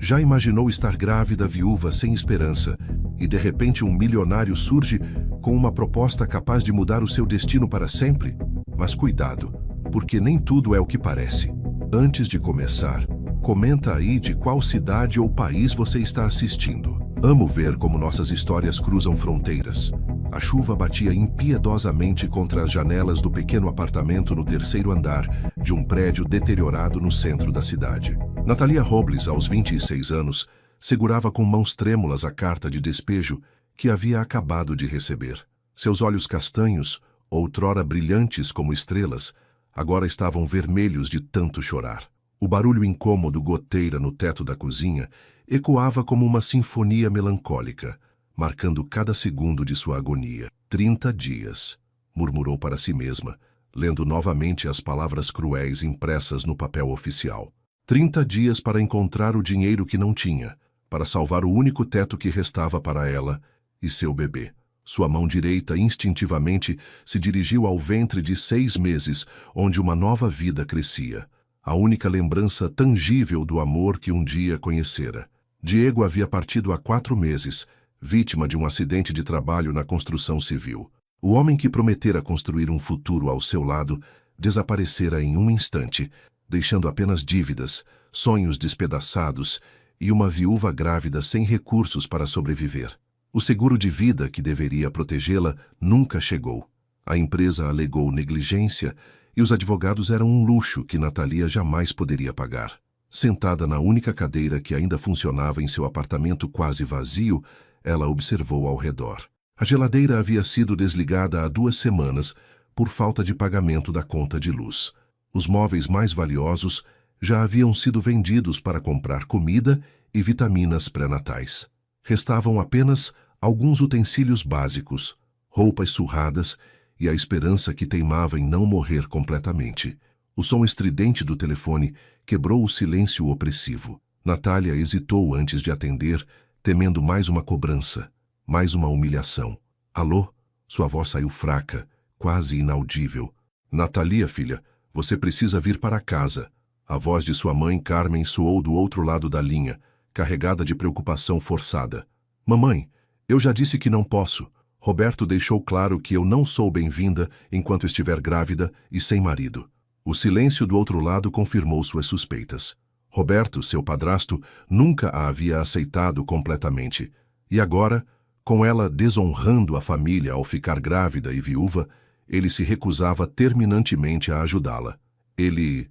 Já imaginou estar grávida, viúva, sem esperança, e de repente um milionário surge com uma proposta capaz de mudar o seu destino para sempre? Mas cuidado, porque nem tudo é o que parece. Antes de começar, comenta aí de qual cidade ou país você está assistindo. Amo ver como nossas histórias cruzam fronteiras. A chuva batia impiedosamente contra as janelas do pequeno apartamento no terceiro andar de um prédio deteriorado no centro da cidade. Natalia Robles, aos 26 anos, segurava com mãos trêmulas a carta de despejo que havia acabado de receber. Seus olhos castanhos, outrora brilhantes como estrelas, agora estavam vermelhos de tanto chorar. O barulho incômodo goteira no teto da cozinha ecoava como uma sinfonia melancólica, marcando cada segundo de sua agonia. 30 dias, murmurou para si mesma, lendo novamente as palavras cruéis impressas no papel oficial. 30 dias para encontrar o dinheiro que não tinha, para salvar o único teto que restava para ela e seu bebê. Sua mão direita instintivamente se dirigiu ao ventre de 6 meses, onde uma nova vida crescia, a única lembrança tangível do amor que um dia conhecera. Diego havia partido há 4 meses, vítima de um acidente de trabalho na construção civil. O homem que prometera construir um futuro ao seu lado desaparecera em um instante, deixando apenas dívidas, sonhos despedaçados e uma viúva grávida sem recursos para sobreviver. O seguro de vida que deveria protegê-la nunca chegou. A empresa alegou negligência e os advogados eram um luxo que Natalia jamais poderia pagar. Sentada na única cadeira que ainda funcionava em seu apartamento quase vazio, ela observou ao redor. A geladeira havia sido desligada há 2 semanas por falta de pagamento da conta de luz. Os móveis mais valiosos já haviam sido vendidos para comprar comida e vitaminas pré-natais. Restavam apenas alguns utensílios básicos, roupas surradas e a esperança que teimava em não morrer completamente. O som estridente do telefone quebrou o silêncio opressivo. Natália hesitou antes de atender, temendo mais uma cobrança, mais uma humilhação. Alô? Sua voz saiu fraca, quase inaudível. Natalia, filha, você precisa vir para casa. A voz de sua mãe, Carmen, soou do outro lado da linha, carregada de preocupação forçada. Mamãe, eu já disse que não posso. Roberto deixou claro que eu não sou bem-vinda enquanto estiver grávida e sem marido. O silêncio do outro lado confirmou suas suspeitas. Roberto, seu padrasto, nunca a havia aceitado completamente. E agora, com ela desonrando a família ao ficar grávida e viúva, ele se recusava terminantemente a ajudá-la. Ele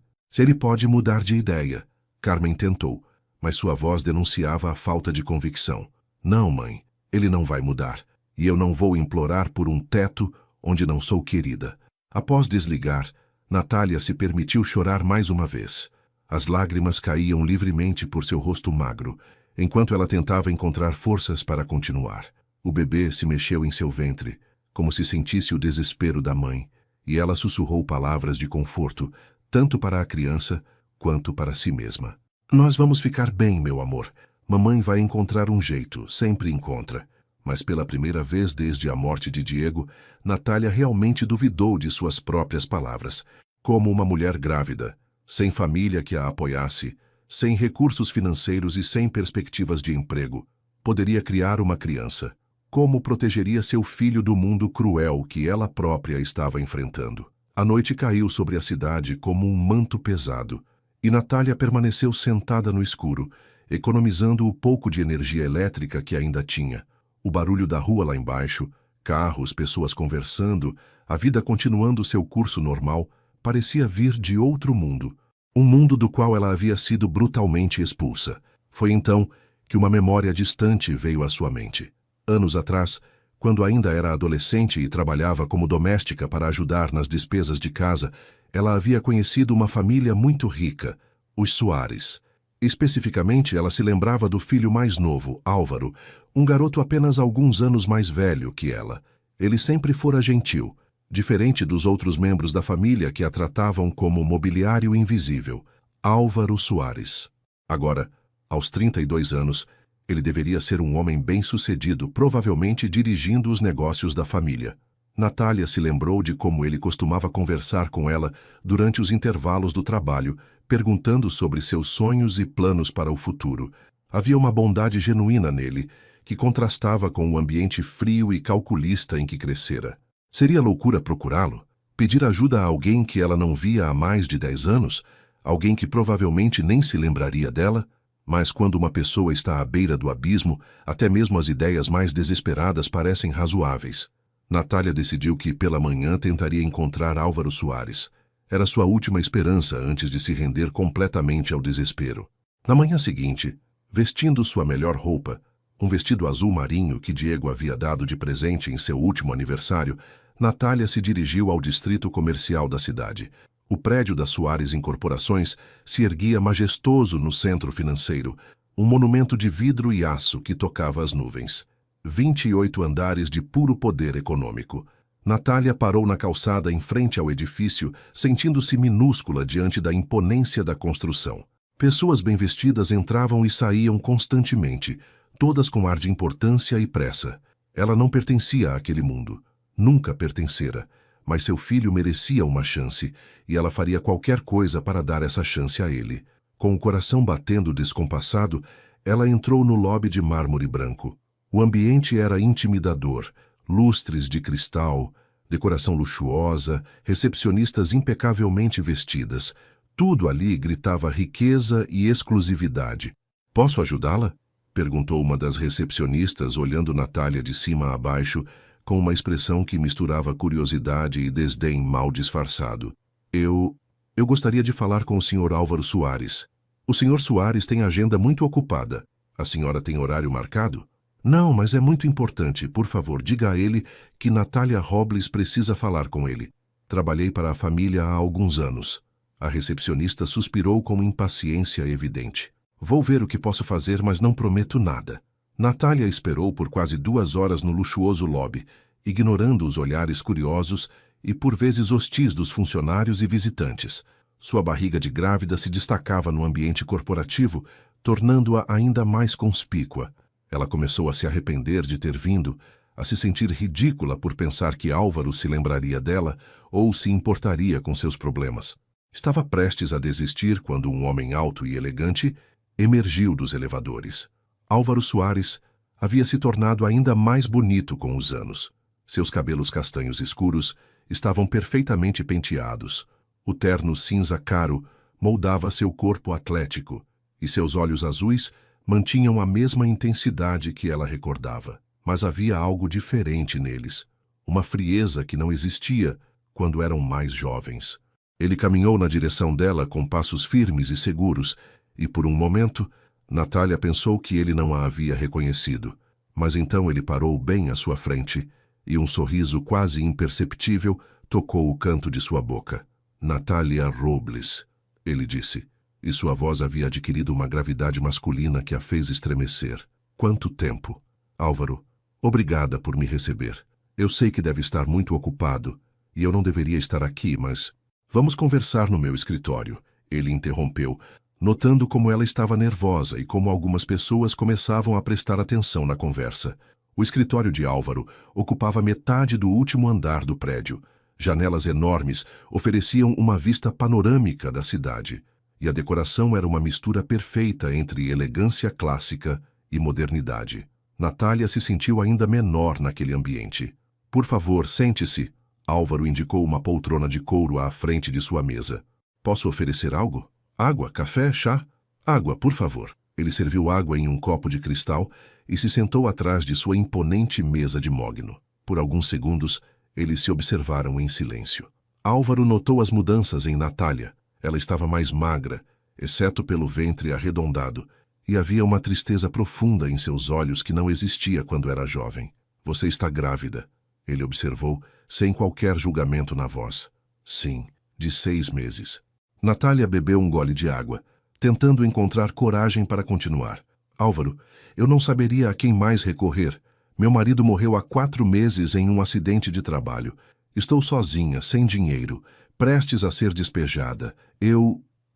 pode mudar de ideia. Carmen tentou, mas sua voz denunciava a falta de convicção. Não, mãe, ele não vai mudar. E eu não vou implorar por um teto onde não sou querida. Após desligar, Natália se permitiu chorar mais uma vez. As lágrimas caíam livremente por seu rosto magro, enquanto ela tentava encontrar forças para continuar. O bebê se mexeu em seu ventre, como se sentisse o desespero da mãe, e ela sussurrou palavras de conforto, tanto para a criança quanto para si mesma. Nós vamos ficar bem, meu amor. Mamãe vai encontrar um jeito, sempre encontra. Mas pela primeira vez desde a morte de Diego, Natália realmente duvidou de suas próprias palavras. Como uma mulher grávida, sem família que a apoiasse, sem recursos financeiros e sem perspectivas de emprego, poderia criar uma criança. Como protegeria seu filho do mundo cruel que ela própria estava enfrentando? A noite caiu sobre a cidade como um manto pesado, e Natália permaneceu sentada no escuro, economizando o pouco de energia elétrica que ainda tinha. O barulho da rua lá embaixo, carros, pessoas conversando, a vida continuando seu curso normal, parecia vir de outro mundo, um mundo do qual ela havia sido brutalmente expulsa. Foi então que uma memória distante veio à sua mente. Anos atrás, quando ainda era adolescente e trabalhava como doméstica para ajudar nas despesas de casa, ela havia conhecido uma família muito rica, os Soares. Especificamente, ela se lembrava do filho mais novo, Álvaro, um garoto apenas alguns anos mais velho que ela. Ele sempre fora gentil, diferente dos outros membros da família que a tratavam como mobiliário invisível. Álvaro Soares. Agora, aos 32 anos, ele deveria ser um homem bem-sucedido, provavelmente dirigindo os negócios da família. Natália se lembrou de como ele costumava conversar com ela durante os intervalos do trabalho, perguntando sobre seus sonhos e planos para o futuro. Havia uma bondade genuína nele, que contrastava com o ambiente frio e calculista em que crescera. Seria loucura procurá-lo? Pedir ajuda a alguém que ela não via há mais de 10 anos? Alguém que provavelmente nem se lembraria dela? Mas quando uma pessoa está à beira do abismo, até mesmo as ideias mais desesperadas parecem razoáveis. Natália decidiu que, pela manhã, tentaria encontrar Álvaro Soares. Era sua última esperança antes de se render completamente ao desespero. Na manhã seguinte, vestindo sua melhor roupa, um vestido azul marinho que Diego havia dado de presente em seu último aniversário, Natália se dirigiu ao distrito comercial da cidade. O prédio da Soares Incorporações se erguia majestoso no centro financeiro, um monumento de vidro e aço que tocava as nuvens. 28 andares de puro poder econômico. Natália parou na calçada em frente ao edifício, sentindo-se minúscula diante da imponência da construção. Pessoas bem vestidas entravam e saíam constantemente, todas com ar de importância e pressa. Ela não pertencia àquele mundo. Nunca pertencera, mas seu filho merecia uma chance, e ela faria qualquer coisa para dar essa chance a ele. Com o coração batendo descompassado, ela entrou no lobby de mármore branco. O ambiente era intimidador, lustres de cristal, decoração luxuosa, recepcionistas impecavelmente vestidas. Tudo ali gritava riqueza e exclusividade. "Posso ajudá-la?" perguntou uma das recepcionistas, olhando Natália de cima a baixo, com uma expressão que misturava curiosidade e desdém mal disfarçado. Eu gostaria de falar com o Sr. Álvaro Soares. O Sr. Soares tem agenda muito ocupada. A senhora tem horário marcado? Não, mas é muito importante. Por favor, diga a ele que Natália Robles precisa falar com ele. Trabalhei para a família há alguns anos. A recepcionista suspirou com impaciência evidente. Vou ver o que posso fazer, mas não prometo nada. Natália esperou por quase 2 horas no luxuoso lobby, ignorando os olhares curiosos e por vezes hostis dos funcionários e visitantes. Sua barriga de grávida se destacava no ambiente corporativo, tornando-a ainda mais conspícua. Ela começou a se arrepender de ter vindo, a se sentir ridícula por pensar que Álvaro se lembraria dela ou se importaria com seus problemas. Estava prestes a desistir quando um homem alto e elegante emergiu dos elevadores. Álvaro Soares havia se tornado ainda mais bonito com os anos. Seus cabelos castanhos escuros estavam perfeitamente penteados. O terno cinza claro moldava seu corpo atlético, e seus olhos azuis mantinham a mesma intensidade que ela recordava. Mas havia algo diferente neles, uma frieza que não existia quando eram mais jovens. Ele caminhou na direção dela com passos firmes e seguros, e por um momento, Natália pensou que ele não a havia reconhecido. Mas então ele parou bem à sua frente, e um sorriso quase imperceptível tocou o canto de sua boca. "Natália Robles", ele disse, e sua voz havia adquirido uma gravidade masculina que a fez estremecer. "Quanto tempo? Álvaro, obrigada por me receber. Eu sei que deve estar muito ocupado, e eu não deveria estar aqui, mas... Vamos conversar no meu escritório", ele interrompeu, notando como ela estava nervosa e como algumas pessoas começavam a prestar atenção na conversa. O escritório de Álvaro ocupava metade do último andar do prédio. Janelas enormes ofereciam uma vista panorâmica da cidade, e a decoração era uma mistura perfeita entre elegância clássica e modernidade. Natália se sentiu ainda menor naquele ambiente. "Por favor, sente-se." Álvaro indicou uma poltrona de couro à frente de sua mesa. "Posso oferecer algo? Água, café, chá?" "Água, por favor." Ele serviu água em um copo de cristal e se sentou atrás de sua imponente mesa de mogno. Por alguns segundos, eles se observaram em silêncio. Álvaro notou as mudanças em Natália. Ela estava mais magra, exceto pelo ventre arredondado, e havia uma tristeza profunda em seus olhos que não existia quando era jovem. "Você está grávida", ele observou, sem qualquer julgamento na voz. "Sim, de 6 meses." Natália bebeu um gole de água, tentando encontrar coragem para continuar. "Álvaro, eu não saberia a quem mais recorrer. Meu marido morreu há 4 meses em um acidente de trabalho. Estou sozinha, sem dinheiro, prestes a ser despejada.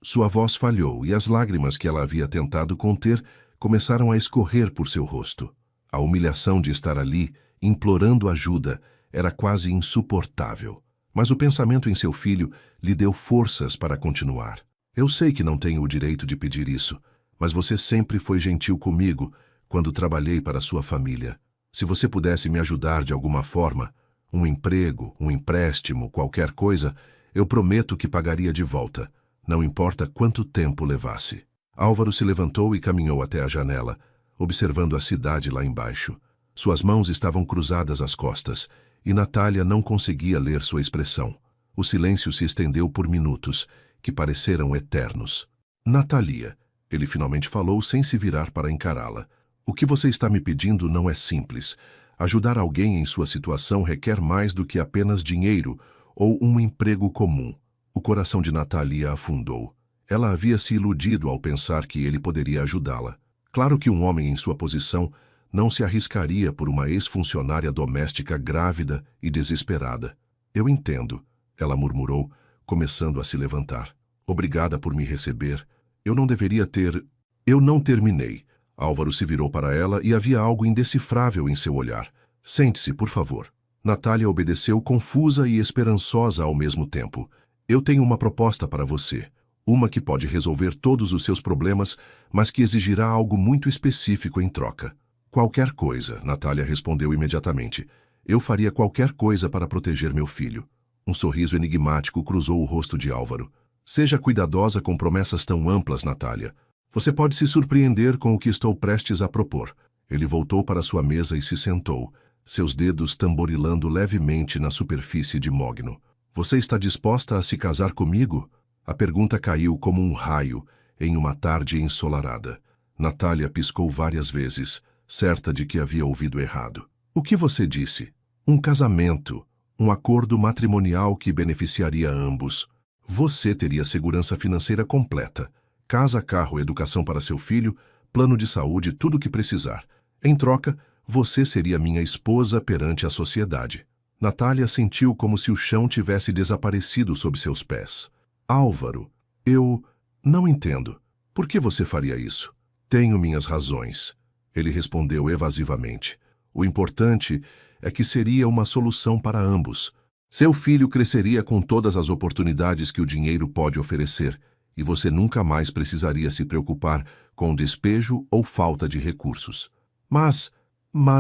Sua voz falhou e as lágrimas que ela havia tentado conter começaram a escorrer por seu rosto. A humilhação de estar ali, implorando ajuda, era quase insuportável. Mas o pensamento em seu filho lhe deu forças para continuar. "Eu sei que não tenho o direito de pedir isso, Mas você sempre foi gentil comigo quando trabalhei para sua família. Se você pudesse me ajudar de alguma forma, um emprego, um empréstimo, qualquer coisa, eu prometo que pagaria de volta, não importa quanto tempo levasse. Álvaro se levantou e caminhou até a janela, observando a cidade lá embaixo. Suas mãos estavam cruzadas às costas, e Natália não conseguia ler sua expressão. O silêncio se estendeu por minutos, que pareceram eternos. Natalia, ele finalmente falou sem se virar para encará-la. O que você está me pedindo não é simples. Ajudar alguém em sua situação requer mais do que apenas dinheiro ou um emprego comum. O coração de Natalia afundou. Ela havia se iludido ao pensar que ele poderia ajudá-la. Claro que um homem em sua posição não se arriscaria por uma ex-funcionária doméstica grávida e desesperada. Eu entendo, ela murmurou, começando a se levantar. Obrigada por me receber. Eu não deveria ter... Eu não terminei. Álvaro se virou para ela e havia algo indecifrável em seu olhar. Sente-se, por favor. Natália obedeceu confusa e esperançosa ao mesmo tempo. Eu tenho uma proposta para você. Uma que pode resolver todos os seus problemas, mas que exigirá algo muito específico em troca. Qualquer coisa, Natália respondeu imediatamente. Eu faria qualquer coisa para proteger meu filho. Um sorriso enigmático cruzou o rosto de Álvaro. Seja cuidadosa com promessas tão amplas, Natália. Você pode se surpreender com o que estou prestes a propor. Ele voltou para sua mesa e se sentou, seus dedos tamborilando levemente na superfície de mogno. Você está disposta a se casar comigo? A pergunta caiu como um raio em uma tarde ensolarada. Natália piscou várias vezes, certa de que havia ouvido errado. O que você disse? Um casamento, um acordo matrimonial que beneficiaria ambos. Você teria segurança financeira completa. Casa, carro, educação para seu filho, plano de saúde, tudo o que precisar. Em troca, você seria minha esposa perante a sociedade. Natália sentiu como se o chão tivesse desaparecido sob seus pés. Álvaro, eu não entendo. Por que você faria isso? Tenho minhas razões. Ele respondeu evasivamente. O importante é que seria uma solução para ambos. Seu filho cresceria com todas as oportunidades que o dinheiro pode oferecer, e você nunca mais precisaria se preocupar com despejo ou falta de recursos. Mas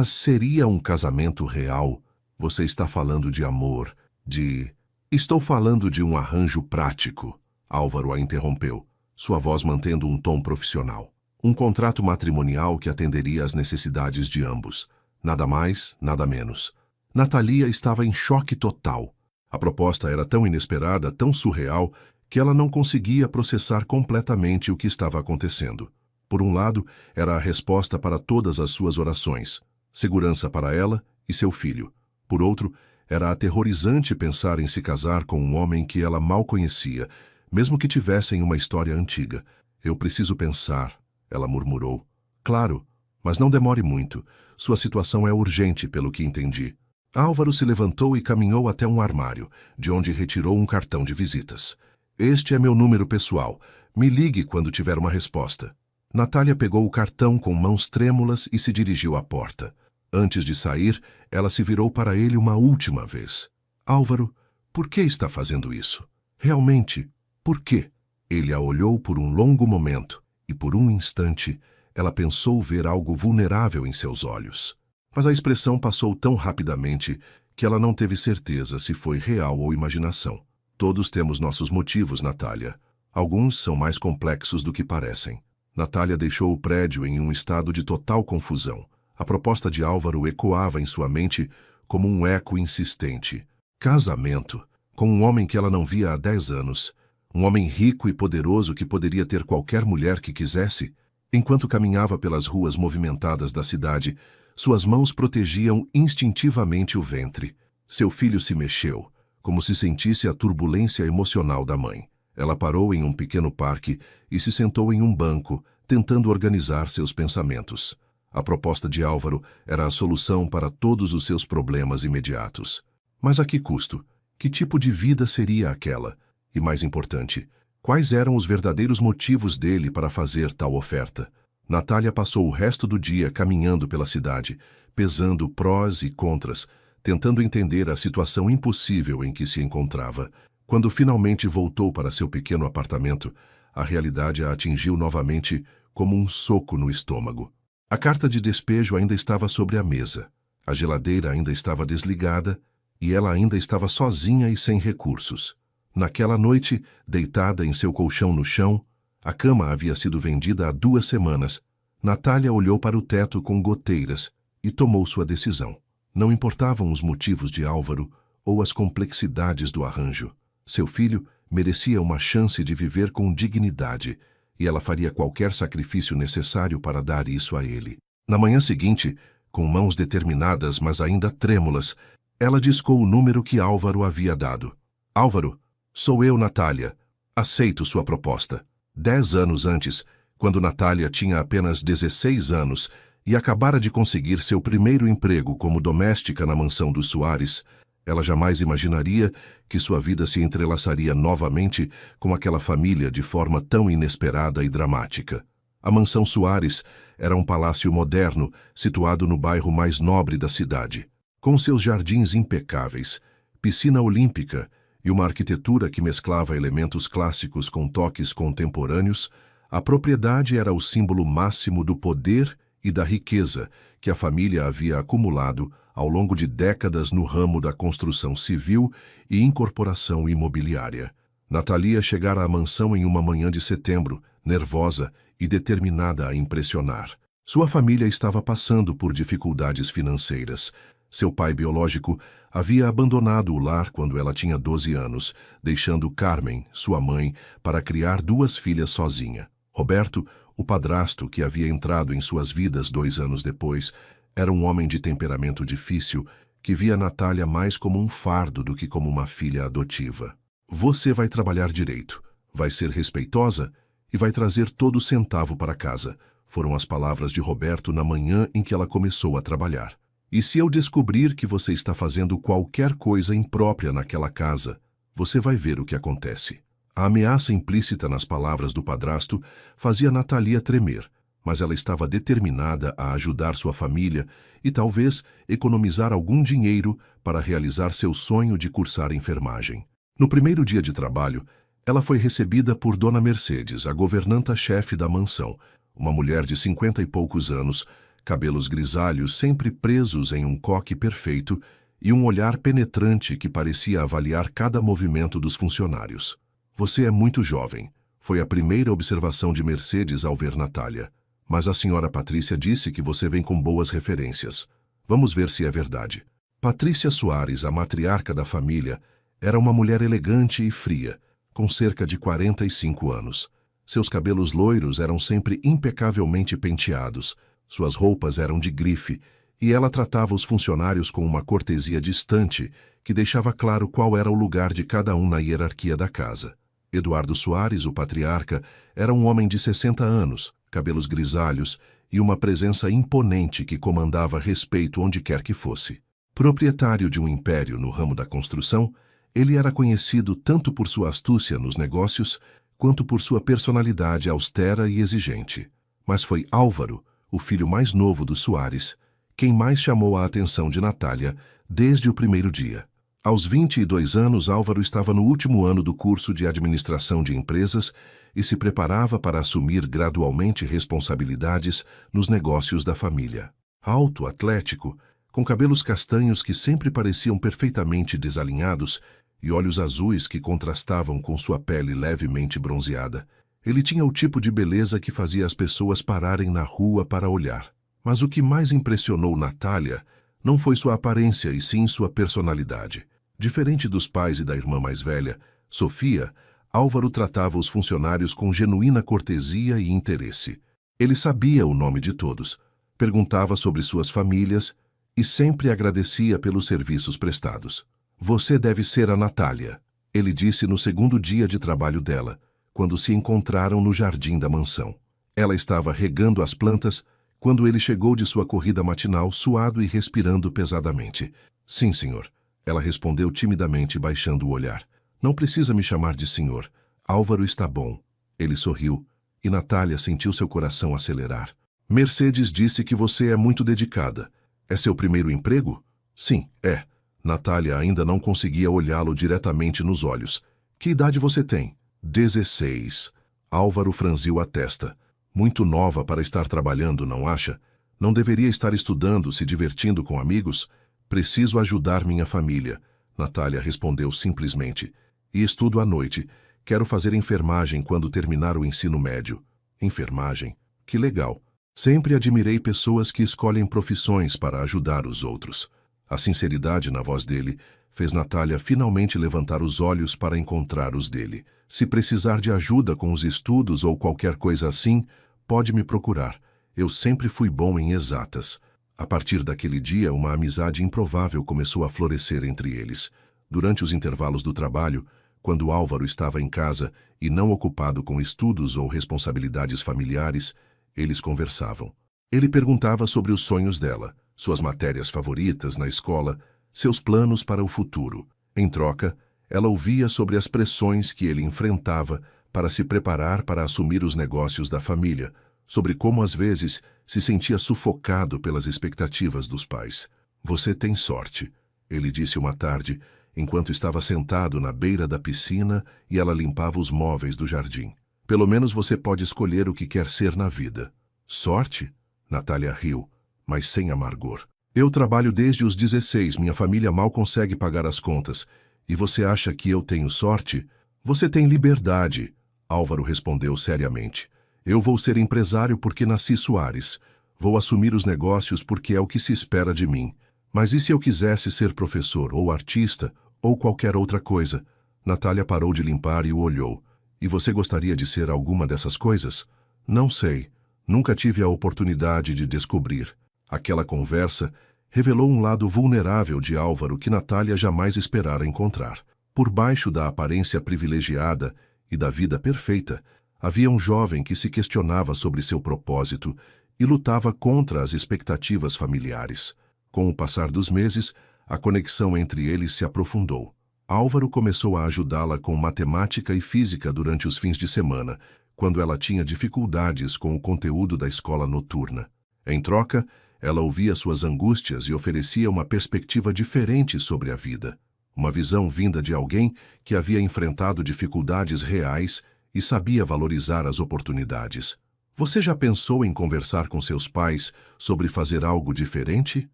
seria um casamento real? Você está falando de amor, de... Estou falando de um arranjo prático, Álvaro a interrompeu, sua voz mantendo um tom profissional. Um contrato matrimonial que atenderia às necessidades de ambos. Nada mais, nada menos. Natalia estava em choque total. A proposta era tão inesperada, tão surreal, que ela não conseguia processar completamente o que estava acontecendo. Por um lado, era a resposta para todas as suas orações, segurança para ela e seu filho. Por outro, era aterrorizante pensar em se casar com um homem que ela mal conhecia, mesmo que tivessem uma história antiga. Eu preciso pensar, ela murmurou. Claro, mas não demore muito. Sua situação é urgente, pelo que entendi. Álvaro se levantou e caminhou até um armário, de onde retirou um cartão de visitas. Este é meu número pessoal. Me ligue quando tiver uma resposta. Natália pegou o cartão com mãos trêmulas e se dirigiu à porta. Antes de sair, ela se virou para ele uma última vez. Álvaro, por que está fazendo isso? Realmente, por quê? Ele a olhou por um longo momento e, por um instante, ela pensou ver algo vulnerável em seus olhos. Mas a expressão passou tão rapidamente que ela não teve certeza se foi real ou imaginação. Todos temos nossos motivos, Natália. Alguns são mais complexos do que parecem. Natália deixou o prédio em um estado de total confusão. A proposta de Álvaro ecoava em sua mente como um eco insistente. Casamento, com um homem que ela não via há 10 anos. Um homem rico e poderoso que poderia ter qualquer mulher que quisesse. Enquanto caminhava pelas ruas movimentadas da cidade, suas mãos protegiam instintivamente o ventre. Seu filho se mexeu, como se sentisse a turbulência emocional da mãe. Ela parou em um pequeno parque e se sentou em um banco, tentando organizar seus pensamentos. A proposta de Álvaro era a solução para todos os seus problemas imediatos. Mas a que custo? Que tipo de vida seria aquela? E mais importante, quais eram os verdadeiros motivos dele para fazer tal oferta? Natália passou o resto do dia caminhando pela cidade, pesando prós e contras, tentando entender a situação impossível em que se encontrava. Quando finalmente voltou para seu pequeno apartamento, a realidade a atingiu novamente como um soco no estômago. A carta de despejo ainda estava sobre a mesa, a geladeira ainda estava desligada e ela ainda estava sozinha e sem recursos. Naquela noite, deitada em seu colchão no chão, a cama havia sido vendida há 2 semanas. Natália olhou para o teto com goteiras e tomou sua decisão. Não importavam os motivos de Álvaro ou as complexidades do arranjo. Seu filho merecia uma chance de viver com dignidade e ela faria qualquer sacrifício necessário para dar isso a ele. Na manhã seguinte, com mãos determinadas, mas ainda trêmulas, ela discou o número que Álvaro havia dado. Álvaro, sou eu, Natália. Aceito sua proposta. 10 anos antes, quando Natália tinha apenas 16 anos e acabara de conseguir seu primeiro emprego como doméstica na mansão dos Soares, ela jamais imaginaria que sua vida se entrelaçaria novamente com aquela família de forma tão inesperada e dramática. A mansão Soares era um palácio moderno situado no bairro mais nobre da cidade. Com seus jardins impecáveis, piscina olímpica e uma arquitetura que mesclava elementos clássicos com toques contemporâneos, a propriedade era o símbolo máximo do poder e da riqueza que a família havia acumulado ao longo de décadas no ramo da construção civil e incorporação imobiliária. Natalia chegara à mansão em uma manhã de setembro, nervosa e determinada a impressionar. Sua família estava passando por dificuldades financeiras. Seu pai biológico havia abandonado o lar quando ela tinha 12 anos, deixando Carmen, sua mãe, para criar 2 filhas sozinha. Roberto, o padrasto que havia entrado em suas vidas 2 anos depois, era um homem de temperamento difícil que via Natália mais como um fardo do que como uma filha adotiva. Você vai trabalhar direito, vai ser respeitosa e vai trazer todo o centavo para casa, foram as palavras de Roberto na manhã em que ela começou a trabalhar. E se eu descobrir que você está fazendo qualquer coisa imprópria naquela casa, você vai ver o que acontece. A ameaça implícita nas palavras do padrasto fazia Natalia tremer, mas ela estava determinada a ajudar sua família e talvez economizar algum dinheiro para realizar seu sonho de cursar enfermagem. No primeiro dia de trabalho, ela foi recebida por Dona Mercedes, a governanta-chefe da mansão, uma mulher de 50 e poucos anos, cabelos grisalhos sempre presos em um coque perfeito e um olhar penetrante que parecia avaliar cada movimento dos funcionários. Você é muito jovem, foi a primeira observação de Mercedes ao ver Natália. Mas a senhora Patrícia disse que você vem com boas referências. Vamos ver se é verdade. Patrícia Soares, a matriarca da família, era uma mulher elegante e fria, com cerca de 45 anos. Seus cabelos loiros eram sempre impecavelmente penteados, suas roupas eram de grife, e ela tratava os funcionários com uma cortesia distante que deixava claro qual era o lugar de cada um na hierarquia da casa. Eduardo Soares, o patriarca, era um homem de 60 anos, cabelos grisalhos e uma presença imponente que comandava respeito onde quer que fosse. Proprietário de um império no ramo da construção, ele era conhecido tanto por sua astúcia nos negócios quanto por sua personalidade austera e exigente. Mas foi Álvaro, o filho mais novo dos Soares, quem mais chamou a atenção de Natália desde o primeiro dia. Aos 22 anos, Álvaro estava no último ano do curso de administração de empresas e se preparava para assumir gradualmente responsabilidades nos negócios da família. Alto, atlético, com cabelos castanhos que sempre pareciam perfeitamente desalinhados e olhos azuis que contrastavam com sua pele levemente bronzeada, ele tinha o tipo de beleza que fazia as pessoas pararem na rua para olhar. Mas o que mais impressionou Natália não foi sua aparência e sim sua personalidade. Diferente dos pais e da irmã mais velha, Sofia, Álvaro tratava os funcionários com genuína cortesia e interesse. Ele sabia o nome de todos, perguntava sobre suas famílias e sempre agradecia pelos serviços prestados. Você deve ser a Natália, ele disse no segundo dia de trabalho dela, quando se encontraram no jardim da mansão. Ela estava regando as plantas quando ele chegou de sua corrida matinal, suado e respirando pesadamente. Sim, senhor. Ela respondeu timidamente, baixando o olhar. Não precisa me chamar de senhor. Álvaro está bom. Ele sorriu, e Natália sentiu seu coração acelerar. Mercedes disse que você é muito dedicada. É seu primeiro emprego? Sim, é. Natália ainda não conseguia olhá-lo diretamente nos olhos. Que idade você tem? 16. Álvaro franziu a testa. Muito nova para estar trabalhando, não acha? Não deveria estar estudando, se divertindo com amigos? Preciso ajudar minha família, Natália respondeu simplesmente. E estudo à noite. Quero fazer enfermagem quando terminar o ensino médio. Enfermagem? Que legal. Sempre admirei pessoas que escolhem profissões para ajudar os outros. A sinceridade na voz dele fez Natália finalmente levantar os olhos para encontrar os dele. Se precisar de ajuda com os estudos ou qualquer coisa assim, pode me procurar. Eu sempre fui bom em exatas. A partir daquele dia, uma amizade improvável começou a florescer entre eles. Durante os intervalos do trabalho, quando Álvaro estava em casa e não ocupado com estudos ou responsabilidades familiares, eles conversavam. Ele perguntava sobre os sonhos dela, suas matérias favoritas na escola, seus planos para o futuro. Em troca, ela ouvia sobre as pressões que ele enfrentava para se preparar para assumir os negócios da família, sobre como às vezes se sentia sufocado pelas expectativas dos pais. Você tem sorte, ele disse uma tarde, enquanto estava sentado na beira da piscina e ela limpava os móveis do jardim. Pelo menos você pode escolher o que quer ser na vida. Sorte? Natália riu, mas sem amargor. Eu trabalho desde os 16, minha família mal consegue pagar as contas. E você acha que eu tenho sorte? Você tem liberdade, Álvaro respondeu seriamente. Eu vou ser empresário porque nasci Soares. Vou assumir os negócios porque é o que se espera de mim. Mas e se eu quisesse ser professor ou artista ou qualquer outra coisa? Natália parou de limpar e o olhou. E você gostaria de ser alguma dessas coisas? Não sei. Nunca tive a oportunidade de descobrir. Aquela conversa revelou um lado vulnerável de Álvaro que Natália jamais esperara encontrar. Por baixo da aparência privilegiada e da vida perfeita, havia um jovem que se questionava sobre seu propósito e lutava contra as expectativas familiares. Com o passar dos meses, a conexão entre eles se aprofundou. Álvaro começou a ajudá-la com matemática e física durante os fins de semana, quando ela tinha dificuldades com o conteúdo da escola noturna. Em troca, ela ouvia suas angústias e oferecia uma perspectiva diferente sobre a vida. Uma visão vinda de alguém que havia enfrentado dificuldades reais e sabia valorizar as oportunidades. Você já pensou em conversar com seus pais sobre fazer algo diferente?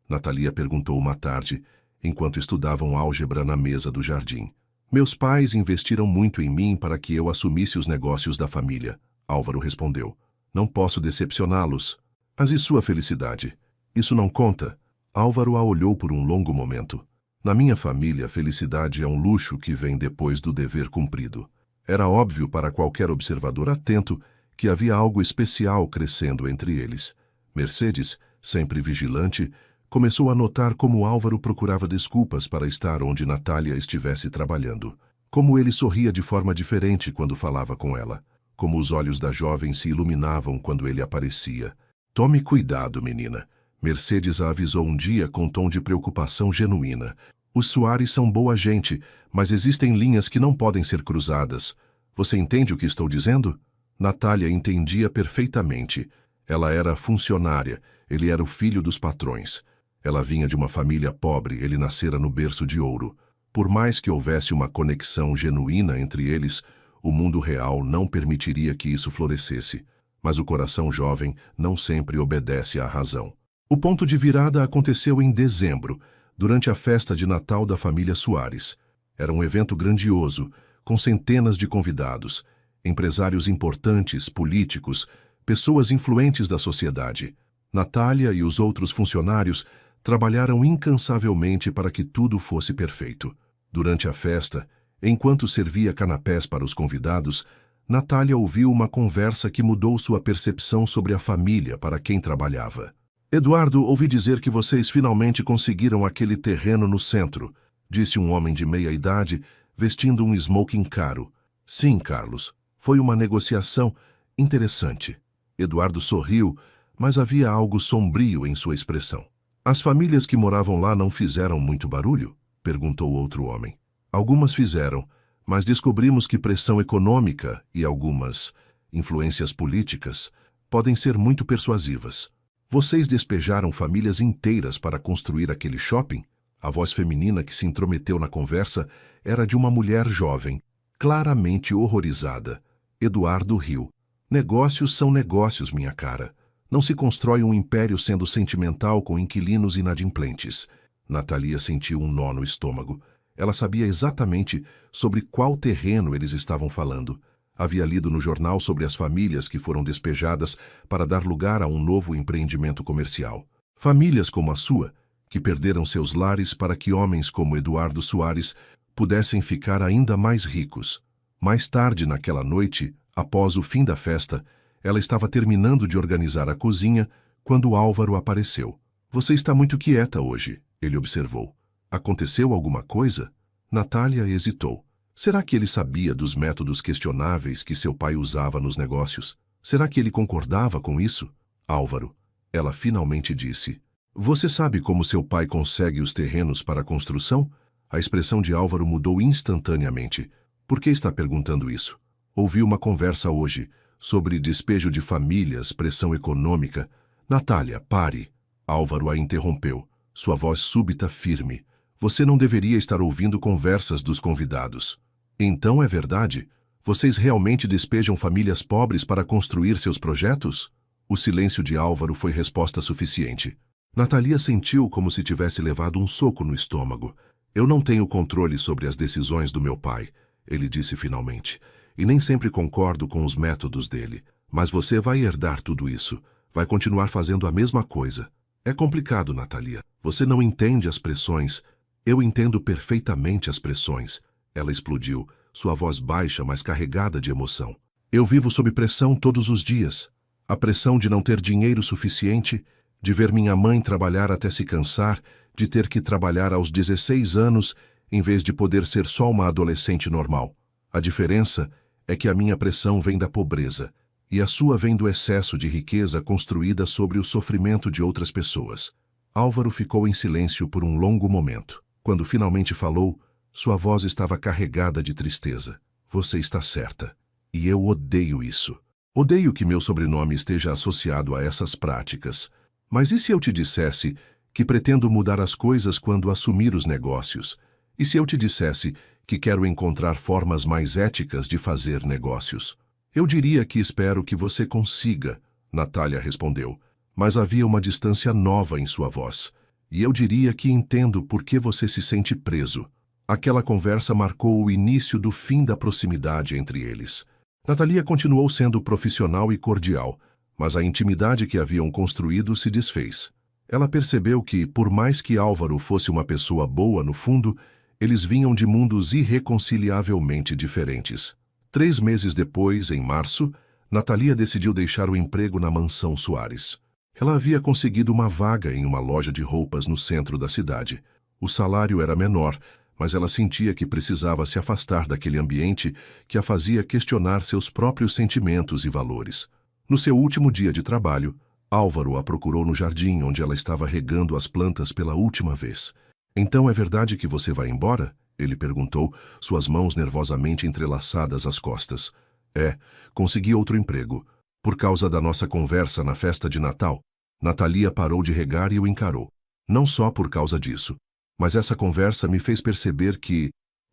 Natalia perguntou uma tarde, enquanto estudavam álgebra na mesa do jardim. Meus pais investiram muito em mim para que eu assumisse os negócios da família, Álvaro respondeu. Não posso decepcioná-los. Mas e sua felicidade? Isso não conta? Álvaro a olhou por um longo momento. Na minha família, a felicidade é um luxo que vem depois do dever cumprido. Era óbvio para qualquer observador atento que havia algo especial crescendo entre eles. Mercedes, sempre vigilante, começou a notar como Álvaro procurava desculpas para estar onde Natália estivesse trabalhando. Como ele sorria de forma diferente quando falava com ela. Como os olhos da jovem se iluminavam quando ele aparecia. Tome cuidado, menina. Mercedes a avisou um dia com tom de preocupação genuína. Os Soares são boa gente, mas existem linhas que não podem ser cruzadas. Você entende o que estou dizendo? Natália entendia perfeitamente. Ela era funcionária, ele era o filho dos patrões. Ela vinha de uma família pobre, ele nascera no berço de ouro. Por mais que houvesse uma conexão genuína entre eles, o mundo real não permitiria que isso florescesse. Mas o coração jovem não sempre obedece à razão. O ponto de virada aconteceu em dezembro, durante a festa de Natal da família Soares. Era um evento grandioso, com centenas de convidados, empresários importantes, políticos, pessoas influentes da sociedade. Natália e os outros funcionários trabalharam incansavelmente para que tudo fosse perfeito. Durante a festa, enquanto servia canapés para os convidados, Natália ouviu uma conversa que mudou sua percepção sobre a família para quem trabalhava. Eduardo, ouvi dizer que vocês finalmente conseguiram aquele terreno no centro, disse um homem de meia idade, vestindo um smoking caro. Sim, Carlos, foi uma negociação interessante. Eduardo sorriu, mas havia algo sombrio em sua expressão. As famílias que moravam lá não fizeram muito barulho? Perguntou outro homem. Algumas fizeram, mas descobrimos que pressão econômica e algumas influências políticas podem ser muito persuasivas. Vocês despejaram famílias inteiras para construir aquele shopping? A voz feminina que se intrometeu na conversa era de uma mulher jovem, claramente horrorizada. Eduardo riu. Negócios são negócios, minha cara. Não se constrói um império sendo sentimental com inquilinos inadimplentes. Natalia sentiu um nó no estômago. Ela sabia exatamente sobre qual terreno eles estavam falando. Havia lido no jornal sobre as famílias que foram despejadas para dar lugar a um novo empreendimento comercial. Famílias como a sua, que perderam seus lares para que homens como Eduardo Soares pudessem ficar ainda mais ricos. Mais tarde naquela noite, após o fim da festa, ela estava terminando de organizar a cozinha quando Álvaro apareceu. Você está muito quieta hoje, ele observou. Aconteceu alguma coisa? Natália hesitou. Será que ele sabia dos métodos questionáveis que seu pai usava nos negócios? Será que ele concordava com isso? Álvaro, ela finalmente disse. Você sabe como seu pai consegue os terrenos para a construção? A expressão de Álvaro mudou instantaneamente. Por que está perguntando isso? Ouvi uma conversa hoje sobre despejo de famílias, pressão econômica. Natália, pare. Álvaro a interrompeu, sua voz súbita firme. Você não deveria estar ouvindo conversas dos convidados. Então é verdade? Vocês realmente despejam famílias pobres para construir seus projetos? O silêncio de Álvaro foi resposta suficiente. Natalia sentiu como se tivesse levado um soco no estômago. Eu não tenho controle sobre as decisões do meu pai, ele disse finalmente, e nem sempre concordo com os métodos dele. Mas você vai herdar tudo isso. Vai continuar fazendo a mesma coisa. É complicado, Natalia. Você não entende as pressões. Eu entendo perfeitamente as pressões. Ela explodiu, sua voz baixa, mas carregada de emoção. Eu vivo sob pressão todos os dias. A pressão de não ter dinheiro suficiente, de ver minha mãe trabalhar até se cansar, de ter que trabalhar aos 16 anos, em vez de poder ser só uma adolescente normal. A diferença é que a minha pressão vem da pobreza, e a sua vem do excesso de riqueza construída sobre o sofrimento de outras pessoas. Álvaro ficou em silêncio por um longo momento. Quando finalmente falou, sua voz estava carregada de tristeza. Você está certa. E eu odeio isso. Odeio que meu sobrenome esteja associado a essas práticas. Mas e se eu te dissesse que pretendo mudar as coisas quando assumir os negócios? E se eu te dissesse que quero encontrar formas mais éticas de fazer negócios? Eu diria que espero que você consiga, Natália respondeu, mas havia uma distância nova em sua voz. E eu diria que entendo por que você se sente preso. Aquela conversa marcou o início do fim da proximidade entre eles. Natalia continuou sendo profissional e cordial, mas a intimidade que haviam construído se desfez. Ela percebeu que, por mais que Álvaro fosse uma pessoa boa no fundo, eles vinham de mundos irreconciliavelmente diferentes. 3 meses depois, em março, Natalia decidiu deixar o emprego na mansão Soares. Ela havia conseguido uma vaga em uma loja de roupas no centro da cidade. O salário era menor, mas ela sentia que precisava se afastar daquele ambiente que a fazia questionar seus próprios sentimentos e valores. No seu último dia de trabalho, Álvaro a procurou no jardim onde ela estava regando as plantas pela última vez. Então é verdade que você vai embora? Ele perguntou, suas mãos nervosamente entrelaçadas às costas. Consegui outro emprego. Por causa da nossa conversa na festa de Natal, Natalia parou de regar e o encarou. Não só por causa disso, mas essa conversa me fez perceber que